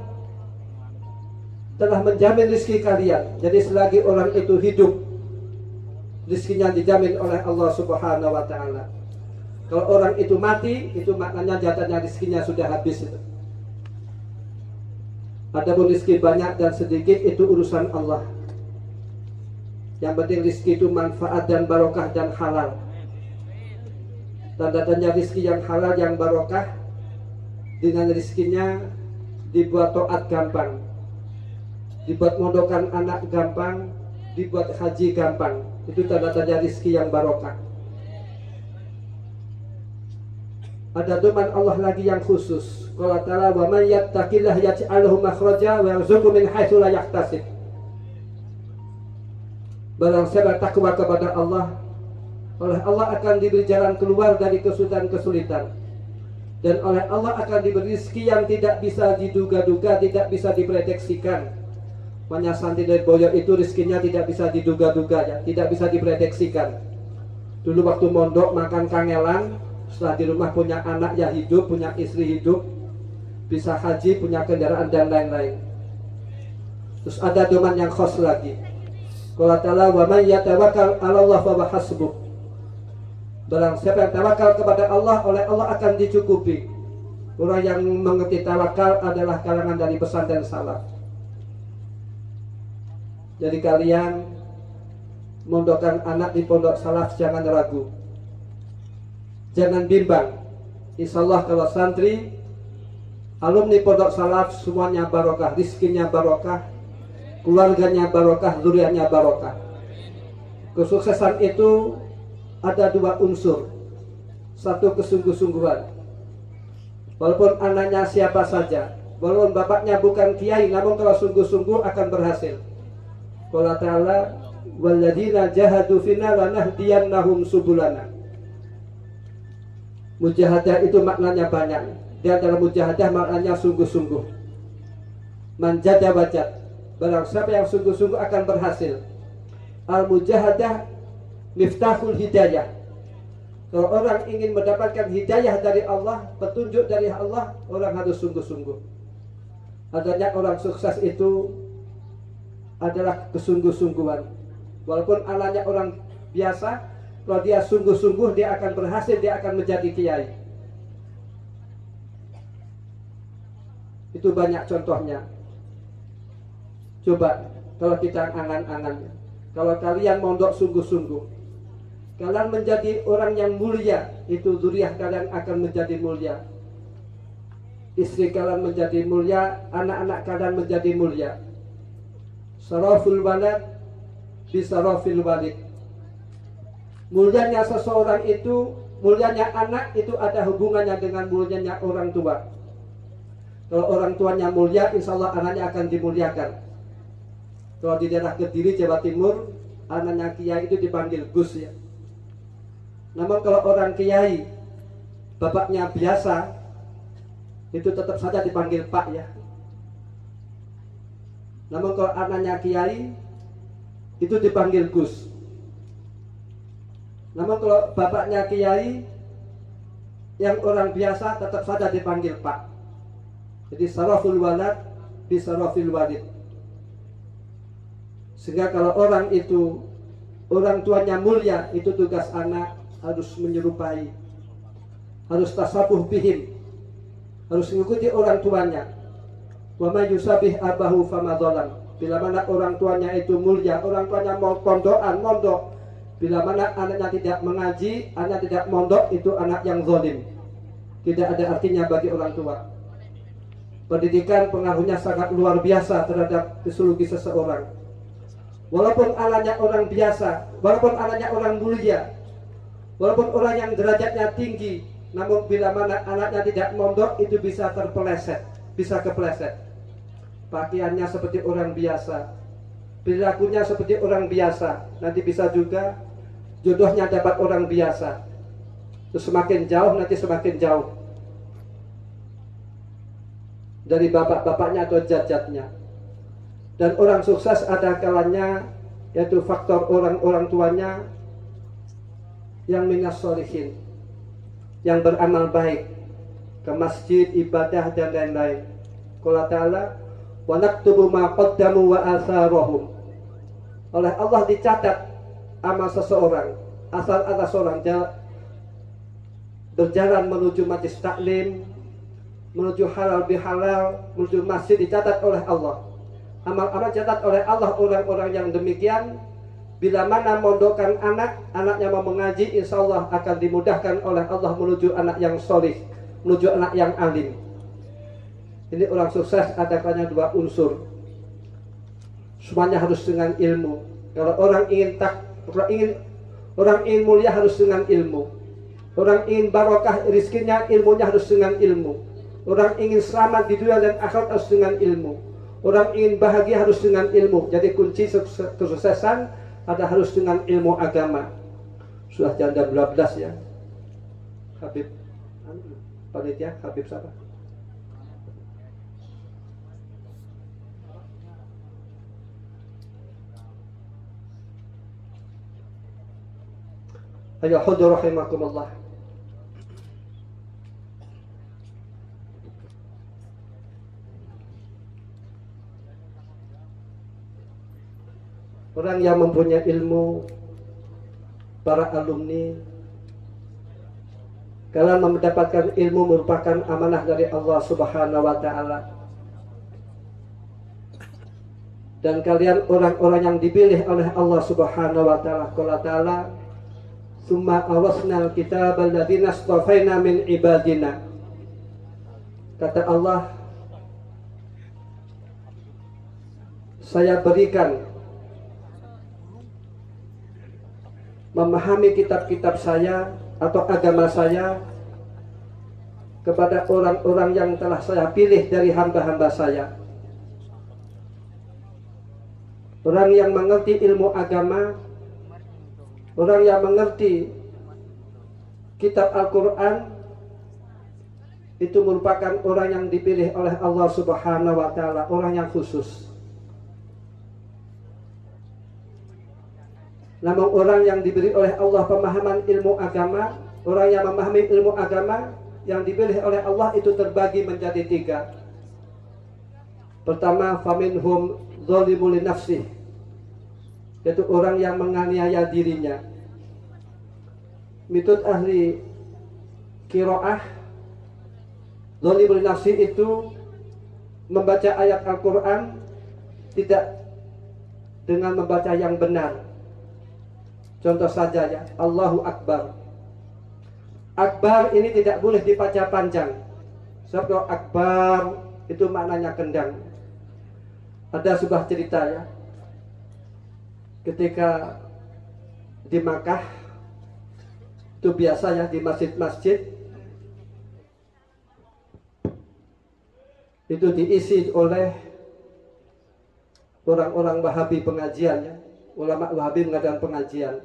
telah menjamin rizki kalian. Jadi selagi orang itu hidup, rizkinya dijamin oleh Allah Subhanahu wa ta'ala. Kalau orang itu mati, itu maknanya jatahnya rizkinya sudah habis. Adapun rezeki banyak dan sedikit itu urusan Allah. Yang penting rizki itu manfaat dan barokah dan halal. Tanda-tanda rizki yang halal yang barokah, dengan rizkinya dibuat taat gampang, dibuat mondokan anak gampang, dibuat haji gampang. Itu tanda-tanda rizki yang barokah. Ada doman Allah lagi yang khusus. Qala ta'ala wa may yattaqillah yaj'al lahu makhraja wa yarzuqhu min haitsu la yahtasib. Barang siapa takwa kepada Allah, oleh Allah akan diberi jalan keluar dari kesulitan-kesulitan. Dan oleh Allah akan diberi rezeki yang tidak bisa diduga-duga, tidak bisa diprediksikan. Banyak santri dari Boyo itu rezekinya tidak bisa diduga-duga, ya, tidak bisa diprediksikan. Dulu waktu mondok makan kangelan, setelah di rumah punya anak ya hidup, punya istri hidup, bisa haji, punya kendaraan dan lain-lain. Terus ada doman yang khas lagi. Qala ta'ala wa may yatawakkal 'ala Allah fa huwa hasbuh. Barang siapa yang tawakal kepada Allah, oleh Allah akan dicukupi. Orang yang mengerti tawakal adalah kalangan dari pesantren salaf. Jadi kalian mondokkan anak di pondok salaf jangan ragu, jangan bimbang. Insya Allah kalau santri alumni pondok salaf semuanya barokah, rizkinya barokah, keluarganya barokah, zuriatnya barokah. Kesuksesan itu ada dua unsur. Satu, kesungguh-sungguhan. Walaupun anaknya siapa saja, walaupun bapaknya bukan kiai, namun kalau sungguh-sungguh akan berhasil. Qala ta'ala walladzina jahadu fina lanahdiyannahum subulana. Mujahadah itu maknanya banyak. Di antara mujahadah maknanya sungguh-sungguh. Man jada wajad. Barang siapa yang sungguh-sungguh akan berhasil. Al-mujahadah miftahul hidayah. Kalau orang ingin mendapatkan hidayah dari Allah, petunjuk dari Allah, orang harus sungguh-sungguh. Adanya orang sukses itu adalah kesungguh-sungguhan. Walaupun anaknya orang biasa, kalau dia sungguh-sungguh dia akan berhasil, dia akan menjadi kiai. Itu banyak contohnya. Coba kalau kita angan-angan, kalau kalian mondok sungguh-sungguh, kalian menjadi orang yang mulia, itu zuriat kalian akan menjadi mulia. Istri kalian menjadi mulia, anak-anak kalian menjadi mulia. Saraful walad bisarafil walid. Mulianya seseorang itu, mulianya anak itu ada hubungannya dengan mulianya orang tua. Kalau orang tuanya mulia, insya Allah anaknya akan dimuliakan. Kalau di daerah Kediri, Jawa Timur, anaknya kiai itu dipanggil Gus, ya. Namun kalau orang kiai, bapaknya biasa, itu tetap saja dipanggil Pak, ya. Namun kalau anaknya kiai, itu dipanggil Gus. Namun kalau bapaknya kiai, yang orang biasa tetap saja dipanggil Pak. Jadi saraful walad bisarafil walid. Sehingga kalau orang itu, orang tuanya mulia, itu tugas anak harus menyerupai, harus tasabuh bihim, harus mengikuti orang tuanya. Wa may yusabih abahu famadzalam. Bila mana orang tuanya itu mulia, orang tuanya mau pondokan, mondok. Bila mana anaknya tidak mengaji, anaknya tidak mondok, itu anak yang zalim. Tidak ada artinya bagi orang tua. Pendidikan pengaruhnya sangat luar biasa terhadap psikologi seseorang. Walaupun anaknya orang biasa, walaupun anaknya orang mulia, walaupun orang yang derajatnya tinggi, namun bila mana anaknya tidak mondok, itu bisa terpeleset, bisa kepleset. Pakaiannya seperti orang biasa, perilakunya seperti orang biasa, nanti bisa juga jodohnya dapat orang biasa. Terus semakin jauh, nanti semakin jauh dari bapak-bapaknya atau jajatnya. Dan orang sukses ada kalanya, yaitu faktor orang tuanya yang minas sholihin, yang beramal baik, ke masjid, ibadah dan lain-lain. Qala ta'ala wa naktubu ma qaddamu wa atharahum. Oleh Allah dicatat amal seseorang, asal ada seorang berjalan menuju majlis taklim, menuju halal bihalal, menuju masjid, dicatat oleh Allah. Amal-amal dicatat oleh Allah. Orang-orang yang demikian Bila mana mondokkan anak, anaknya mau mengaji, insya Allah akan dimudahkan oleh Allah menuju anak yang solih, menuju anak yang alim. Ini orang sukses ada kalanya dua unsur. Semuanya harus dengan ilmu. Kalau orang ingin mulia harus dengan ilmu. Orang ingin barokah rizkinya, ilmunya harus dengan ilmu. Orang ingin selamat di dunia dan akhirat harus dengan ilmu. Orang ingin bahagia harus dengan ilmu. Jadi kunci kesuksesan ada harus dengan ilmu agama. Sudah jam 12 ya. Habib panitia, Habib siapa? Ayo hudur rahimakumullah. Orang yang mempunyai ilmu, para alumni, kalian mendapatkan ilmu merupakan amanah dari Allah Subhanahu wa Ta'ala. Dan kalian orang-orang yang dipilih oleh Allah Subhanahu wa Ta'ala. Qala Ta'ala, "Tsumma awasnal kitabal ladzina astafaina min ibadina." Kata Allah, saya berikan memahami kitab-kitab saya atau agama saya kepada orang-orang yang telah saya pilih dari hamba-hamba saya. Orang yang mengerti ilmu agama, orang yang mengerti kitab Al-Quran, itu merupakan orang yang dipilih oleh Allah Subhanahu wa Ta'ala, orang yang khusus. Namun orang yang diberi oleh Allah pemahaman ilmu agama, orang yang memahami ilmu agama yang dipilih oleh Allah itu terbagi menjadi 3. Pertama, faminhum zalimul li nafsih, yaitu orang yang menganiaya dirinya. Metode ahli qiraah, zalimul li nafsih itu membaca ayat Al-Quran tidak dengan membaca yang benar. Contoh saja ya, Allahu Akbar. Akbar ini tidak boleh dibaca panjang. Sebab Akbar itu maknanya kendang. Ada sebuah cerita ya, ketika di Makkah, itu biasa ya di masjid-masjid itu diisi oleh orang-orang Wahabi pengajian ya. Ulama Wahabi mengadakan pengajian.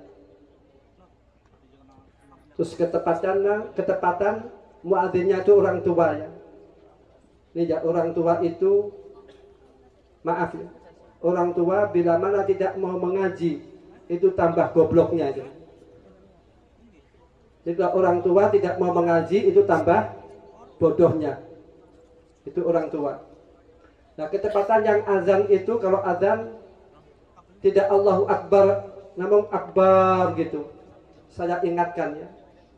Terus ketepatan muadzinnya itu orang tua ya. Ini ya, orang tua itu, maaf ya, orang tua bila mana tidak mau mengaji itu tambah gobloknya ya. Jika orang tua tidak mau mengaji itu tambah bodohnya. Itu orang tua. Nah, ketepatan yang azan itu, kalau azan tidak Allahu Akbar, namun Akbar gitu. Saya ingatkan ya.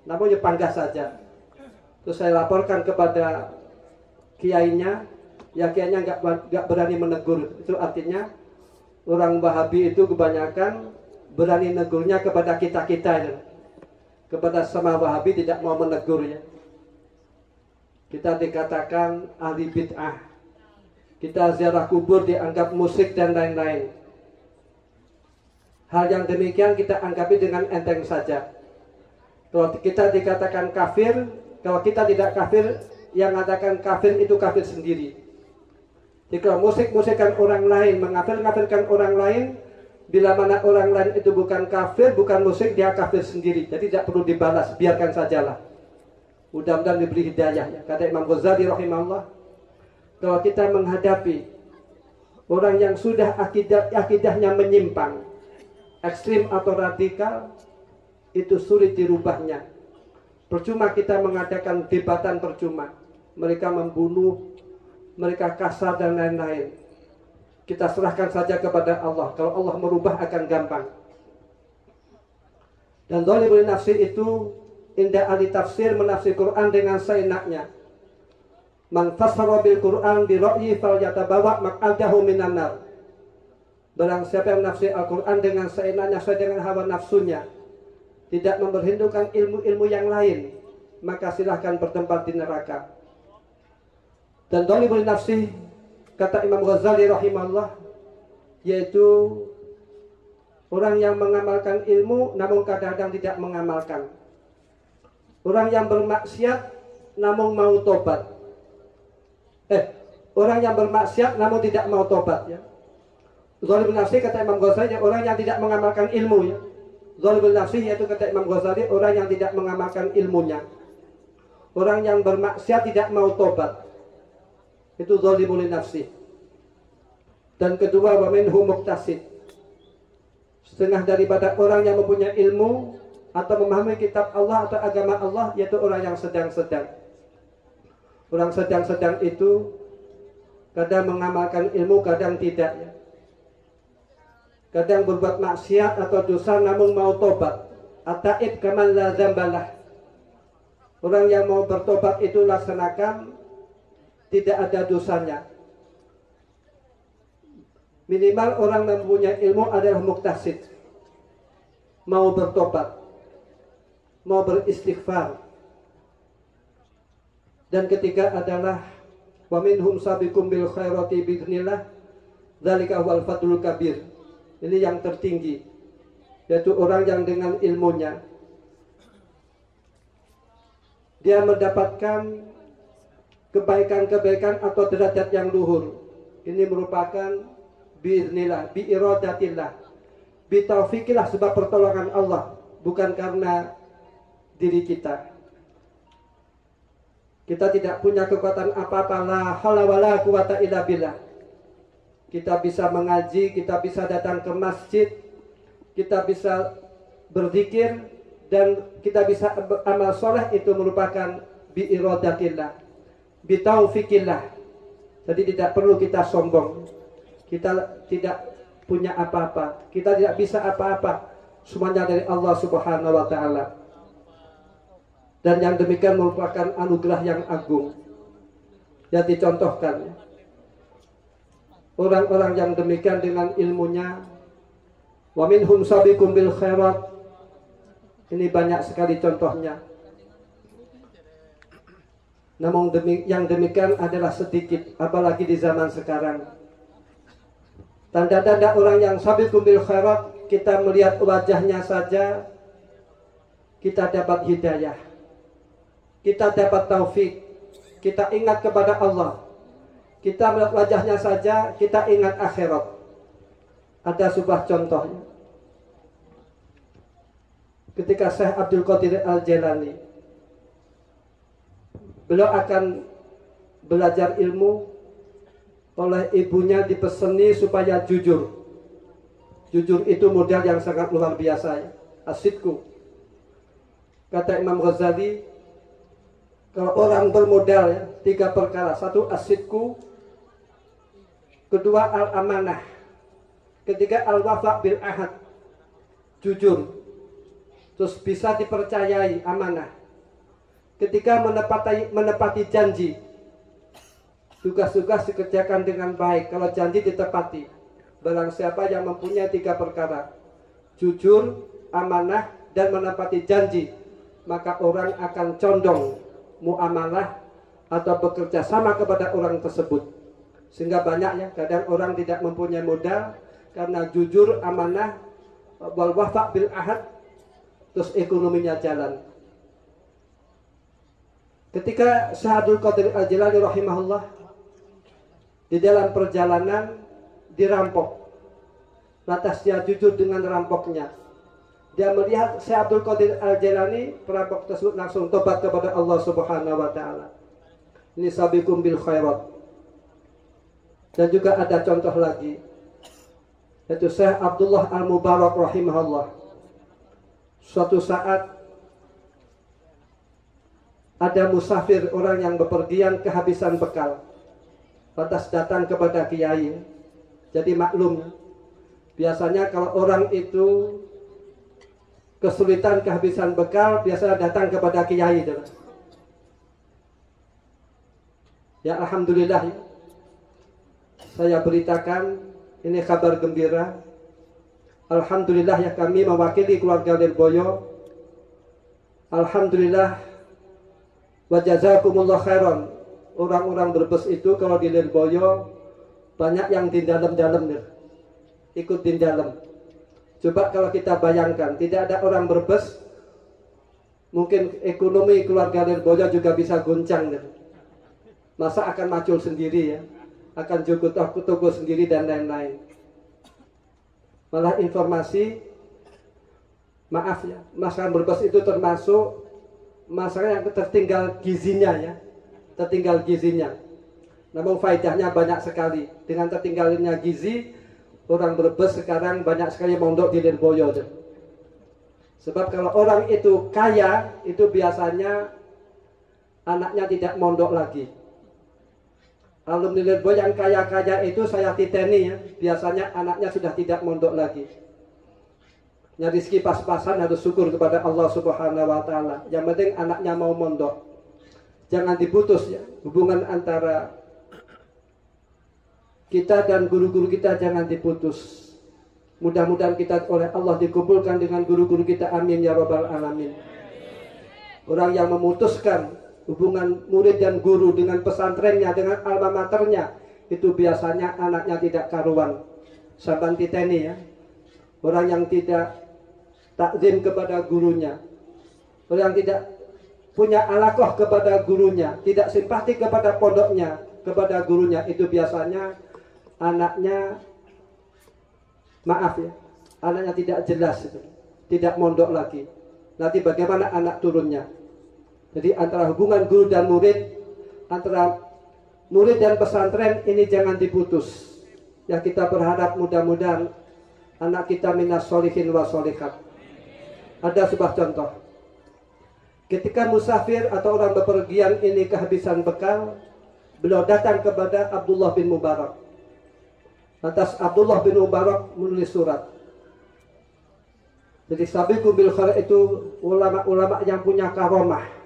Namun ya panggah saja. Terus saya laporkan kepada kiainya, ya kiainya nggak berani menegur. Itu artinya orang Wahabi itu kebanyakan berani negurnya kepada kita-kita ya. Kepada sama Wahabi tidak mau menegur ya. Kita dikatakan ahli bid'ah. Kita ziarah kubur dianggap musik dan lain-lain. Hal yang demikian kita anggapi dengan enteng saja. Kalau kita dikatakan kafir, kalau kita tidak kafir, yang mengatakan kafir itu kafir sendiri. Jika musik-musikan orang lain, mengafir-ngafirkan orang lain, bila mana orang lain itu bukan kafir, bukan musik, dia kafir sendiri. Jadi tidak perlu dibalas, biarkan sajalah. Mudah-mudahan diberi hidayah. Kata Imam Ghazali rahimahullah, kalau kita menghadapi orang yang sudah akidahnya menyimpang, ekstrim atau radikal, itu sulit dirubahnya. Percuma kita mengadakan debatan, percuma. Mereka membunuh, mereka kasar dan lain-lain. Kita serahkan saja kepada Allah. Kalau Allah merubah akan gampang. Dan zalimul nafsi itu, indah ahli tafsir menafsir Quran dengan seenaknya. Man fassara bil Quran bi ra'yi fal yatabawa maq'adahu minan nar. Barang siapa yang menafsir Al-Quran dengan seenaknya sesuai dengan hawa nafsunya, tidak memperhitungkan ilmu-ilmu yang lain, maka silahkan bertempat di neraka. Dan dhalibul nafsi, kata Imam Ghazali rahimahullah, yaitu orang yang mengamalkan ilmu namun kadang-kadang tidak mengamalkan. Orang yang bermaksiat namun mau tobat. Orang yang bermaksiat namun tidak mau tobat, ya. Dhalibul nafsi, kata Imam Ghazali, orang yang tidak mengamalkan ilmu, ya. Dhalibul nafsi, yaitu kata Imam Ghazali, orang yang tidak mengamalkan ilmunya. Orang yang bermaksiat tidak mau tobat, itu dhalibul nafsi. Dan kedua, wa minhum muqtasid, setengah daripada orang yang mempunyai ilmu atau memahami kitab Allah atau agama Allah, yaitu orang yang sedang-sedang. Orang sedang-sedang itu kadang mengamalkan ilmu, kadang tidak, ya. Kadang berbuat maksiat atau dosa namun mau tobat. At-taib kaman la dzambalah. Orang yang mau bertobat itu laksanakan tidak ada dosanya. Minimal orang yang mempunyai ilmu adalah muqtasid, mau bertobat, mau beristighfar. Dan ketiga adalah wa minhum sabiqum bil khairati biidznillah, dzalika huwal fadlul kabir. Ini yang tertinggi, yaitu orang yang dengan ilmunya dia mendapatkan kebaikan-kebaikan atau derajat yang luhur. Ini merupakan biiznillah, biiradatillah, bitaufikillah, sebab pertolongan Allah, bukan karena diri kita. Kita tidak punya kekuatan apa-apa, la haula wala quwata illa billah. Kita bisa mengaji, kita bisa datang ke masjid, kita bisa berzikir, dan kita bisa beramal soleh, itu merupakan biiradatillah, bitaufikillah. Jadi tidak perlu kita sombong. Kita tidak punya apa-apa, kita tidak bisa apa-apa, semuanya dari Allah Subhanahu wa ta'ala. Dan yang demikian merupakan anugerah yang agung yang dicontohkan. Orang-orang yang demikian dengan ilmunya, wa minhum sabiqum bil khairat, ini banyak sekali contohnya. Namun yang demikian adalah sedikit, apalagi di zaman sekarang. Tanda-tanda orang yang sabiqum bil khairat, kita melihat wajahnya saja, kita dapat hidayah, kita dapat taufik, kita ingat kepada Allah. Kita melihat wajahnya saja, kita ingat akhirat. Ada sebuah contohnya. Ketika Syekh Abdul Qadir Al-Jailani, beliau akan belajar ilmu, oleh ibunya dipeseni supaya jujur. Jujur itu modal yang sangat luar biasa, ya. Asidku. Kata Imam Ghazali, kalau orang bermodal, ya, 3 perkara. 1, asidku. Kedua, al-amanah. Ketiga, al-wafa bil ahad, jujur. Terus bisa dipercayai, amanah. Ketika menepati janji, tugas-tugas dikerjakan dengan baik. Kalau janji ditepati. Barang siapa yang mempunyai 3 perkara, jujur, amanah, dan menepati janji, maka orang akan condong muamalah atau bekerja sama kepada orang tersebut. Sehingga banyak, ya, kadang orang tidak mempunyai modal karena jujur, amanah, wal wafa bil ahad, terus ekonominya jalan. Ketika Syekh Abdul Qadir Al-Jailani rahimahullah di dalam perjalanan dirampok, lantas dia jujur dengan rampoknya. Dia melihat Syekh Abdul Qadir Al-Jailani, perampok tersebut langsung tobat kepada Allah Subhanahu wa ta'ala. Ini sabiqum bil khairat. Dan juga ada contoh lagi, yaitu Syekh Abdullah Al-Mubarak rahimahullah. Suatu saat ada musafir, orang yang bepergian kehabisan bekal, lantas datang kepada kiai. Jadi maklum, biasanya kalau orang itu kesulitan kehabisan bekal, biasanya datang kepada kiai. Ya, alhamdulillah, saya beritakan Ini kabar gembira. Alhamdulillah ya, kami mewakili keluarga Lirboyo. Alhamdulillah wa jazakumullah khairan. Orang-orang Brebes itu kalau di Lirboyo banyak yang di dalam-dalam nih, ikut di dalam. Coba kalau kita bayangkan, tidak ada orang Brebes, mungkin ekonomi keluarga Lirboyo juga bisa goncang nih. Masa akan macul sendiri ya, akan cukup toko sendiri dan lain-lain. Malah informasi, maaf ya, masakan Brebes itu termasuk masakan yang tertinggal gizinya ya, tertinggal gizinya. Namun faedahnya banyak sekali. Dengan tertinggalnya gizi, orang Brebes sekarang banyak sekali mondok di Lirboyo. Sebab kalau orang itu kaya, itu biasanya anaknya tidak mondok lagi. Alumni Lirboyo yang kaya-kaya itu saya titeni ya, biasanya anaknya sudah tidak mondok lagi. Ya, rizki pas-pasan, harus syukur kepada Allah Subhanahu wa Ta'ala. Yang penting anaknya mau mondok. Jangan diputus ya, hubungan antara kita dan guru-guru kita jangan diputus. Mudah-mudahan kita oleh Allah dikumpulkan dengan guru-guru kita, amin ya rabbal alamin. Orang yang memutuskan hubungan murid dan guru dengan pesantrennya, dengan alma maternya, itu biasanya anaknya tidak karuan. Saban titeni ya, orang yang tidak takzim kepada gurunya, orang yang tidak punya alakoh kepada gurunya, tidak simpati kepada pondoknya, kepada gurunya, itu biasanya anaknya, maaf ya, anaknya tidak jelas itu, tidak mondok lagi. Nanti bagaimana anak turunnya? Jadi antara hubungan guru dan murid, antara murid dan pesantren ini jangan diputus. Ya, kita berharap mudah-mudahan anak kita minas solihin wa solihat. Ada sebuah contoh. Ketika musafir atau orang bepergian ini kehabisan bekal, beliau datang kepada Abdullah bin Mubarak. Lantas Abdullah bin Mubarak menulis surat. Jadi sabiqu bil khair itu ulama-ulama yang punya karomah.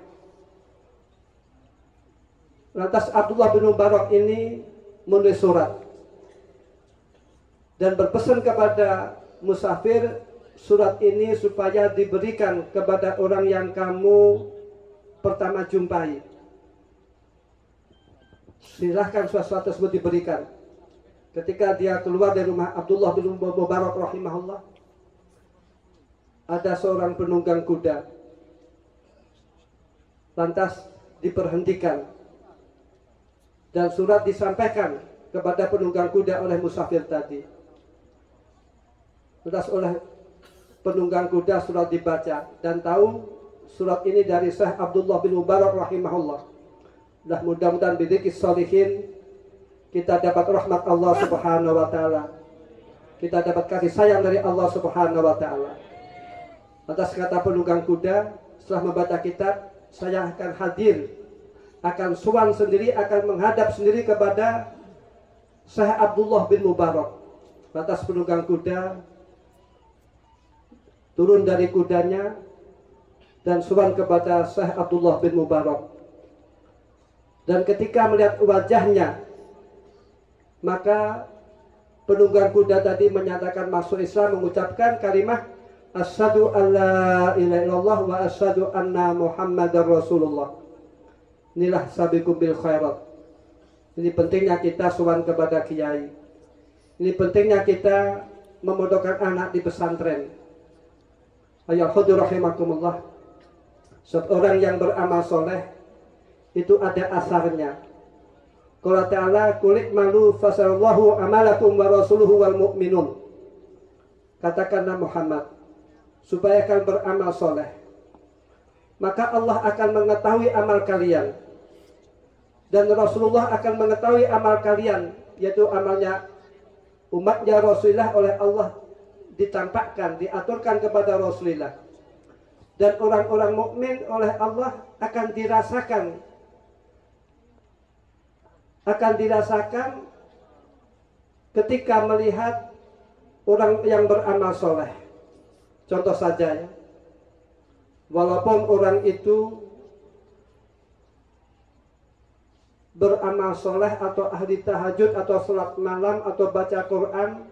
Lantas Abdullah bin Mubarak ini menulis surat dan berpesan kepada musafir, surat ini supaya diberikan kepada orang yang kamu pertama jumpai. Silahkan surat tersebut diberikan. Ketika dia keluar dari rumah Abdullah bin Mubarak rahimahullah, ada seorang penunggang kuda. Lantas diberhentikan. Dan surat disampaikan kepada penunggang kuda oleh musafir tadi. Lantas oleh penunggang kuda surat dibaca dan tahu surat ini dari Syekh Abdullah bin Mubarak rahimahullah. Dan mudah-mudahan bidzikris sholihin kita dapat rahmat Allah Subhanahu wa Ta'ala. Kita dapat kasih sayang dari Allah Subhanahu wa Ta'ala. Atas kata penunggang kuda, setelah membaca kitab, saya akan hadir, akan suan sendiri, akan menghadap sendiri kepada Syekh Abdullah bin Mubarak. Lantas penunggang kuda turun dari kudanya dan suan kepada Syekh Abdullah bin Mubarak. Dan ketika melihat wajahnya, maka penunggang kuda tadi menyatakan masuk Islam, mengucapkan kalimat asyhadu alla ilaha illallah wa asyhadu anna Muhammadar Rasulullah. Inilah sabiqu bil khairat. Ini pentingnya kita sowan kepada kiai. Ini pentingnya kita memondokkan anak di pesantren. Ayah khudur rahimakumullah. Seorang yang beramal soleh itu ada asarnya. Qala ta'ala kulik malu fasallahu amalakum wa rasuluhu wal mu'minun. Katakanlah Muhammad, supaya kalian beramal soleh, maka Allah akan mengetahui amal kalian dan Rasulullah akan mengetahui amal kalian, yaitu amalnya umatnya Rasulullah oleh Allah ditampakkan, diaturkan kepada Rasulullah, dan orang-orang mukmin oleh Allah akan dirasakan ketika melihat orang yang beramal soleh. Contoh saja ya, walaupun orang itu beramal soleh atau ahli tahajud atau sholat malam atau baca Quran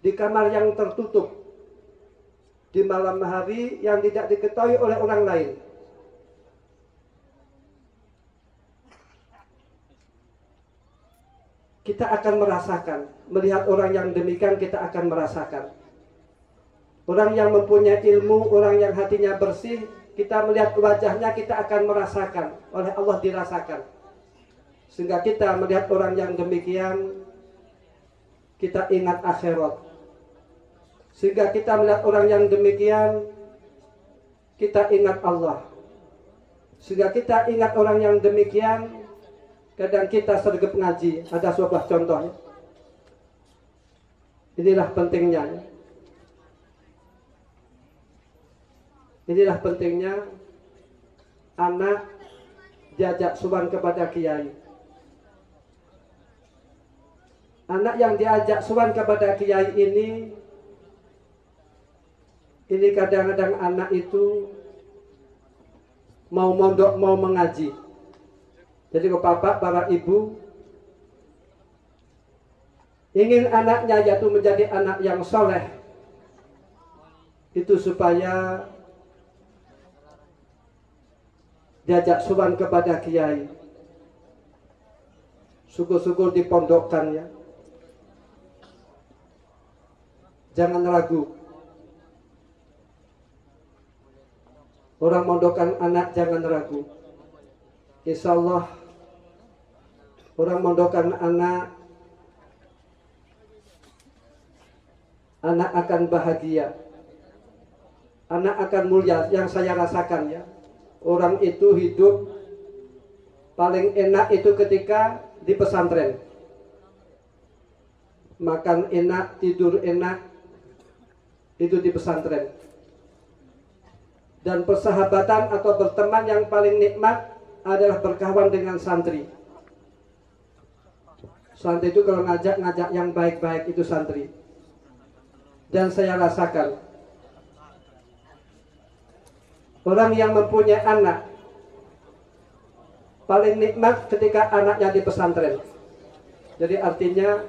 di kamar yang tertutup di malam hari yang tidak diketahui oleh orang lain. Kita akan merasakan, melihat orang yang demikian kita akan merasakan. Orang yang mempunyai ilmu, orang yang hatinya bersih, kita melihat wajahnya kita akan merasakan, oleh Allah dirasakan. Sehingga kita melihat orang yang demikian, kita ingat akhirat. Sehingga kita melihat orang yang demikian, kita ingat Allah. Sehingga kita ingat orang yang demikian, kadang kita sergap ngaji. Ada sebuah contoh. Inilah pentingnya. Inilah pentingnya anak diajak sowan kepada kiai. Anak yang diajak sowan kepada kiai ini kadang-kadang anak itu mau mondok, mau mengaji. Jadi ke bapak, para ibu ingin anaknya yaitu menjadi anak yang soleh, itu supaya diajak sowan kepada kiai, syukur-syukur dipondokkan ya. Jangan ragu. Orang mondokkan anak jangan ragu. Insya Allah orang mondokkan anak akan bahagia, anak akan mulia. Yang saya rasakan ya, orang itu hidup paling enak itu ketika di pesantren. Makan enak, tidur enak, itu di pesantren. Dan persahabatan atau berteman yang paling nikmat adalah berkawan dengan santri. Santri itu kalau ngajak yang baik-baik itu santri. Dan saya rasakan orang yang mempunyai anak paling nikmat ketika anaknya di pesantren. Jadi artinya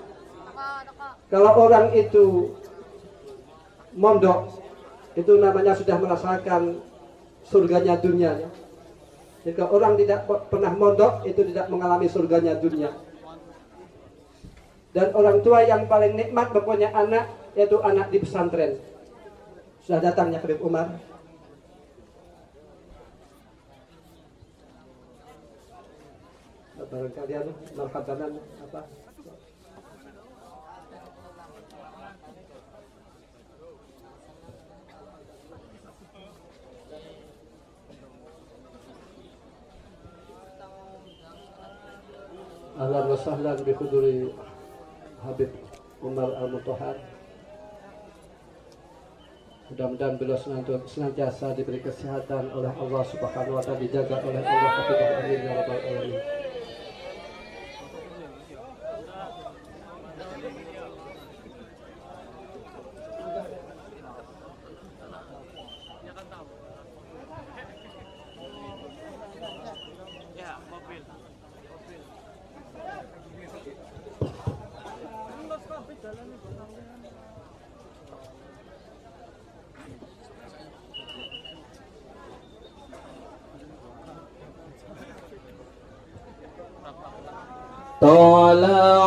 kalau orang itu mondok, itu namanya sudah merasakan surganya dunia ya. Jika orang tidak pernah mondok, itu tidak mengalami surganya dunia. Dan orang tua yang paling nikmat mempunyai anak, yaitu anak di pesantren. Sudah datang ya Habib Umar. Barangkali marhabanan apa? Ahlan wa sahlan bi huduri Habib Umar Al-Mutahhar. Mudah-mudahan beliau senantiasa diberi kesehatan oleh Allah Subhanahu wa taala, dijaga oleh Allah Hafizah Amin ya rabbal alamin. طلع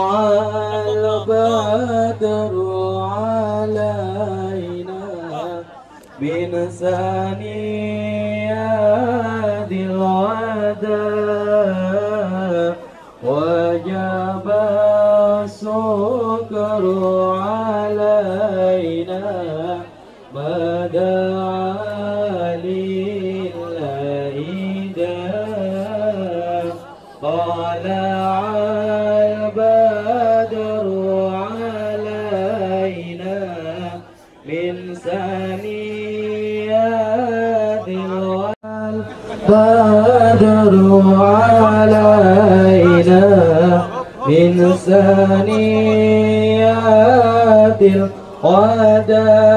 البدر علينا من ثنيات الوداع وجب السكر علينا ما دعا لله داع طلع البدر علينا من ثنيات البدر علينا من ثنيات الوداع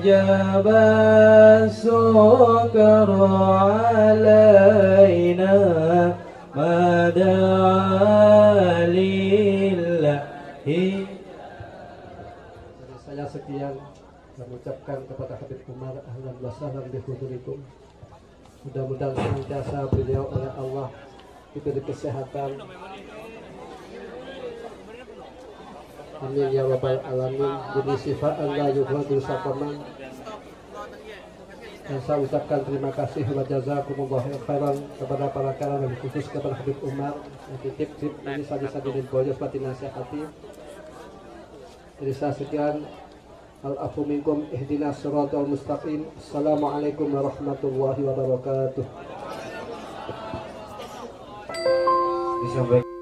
وجب السكر علينا ما دعا لله. Saya sekian mengucapkan kepada Habib Umar ahlan wa sahlan bihudurikum. Mudah-mudahan senantiasa beliau oleh Allah diberi kesehatan. Amin ya rabbal alamin. Jadi sifat Allah yughadu saqaman. Dan saya ucapkan terima kasih wa jazakumullahu khairan kepada para kalangan, khusus kepada Habib Umar yang titip ini saja di boyo seperti nasihati. Jadi saya sekian. Al-afu minkum ihdinas siratal mustaqim. Assalamualaikum warahmatullahi wabarakatuh. Disampaikan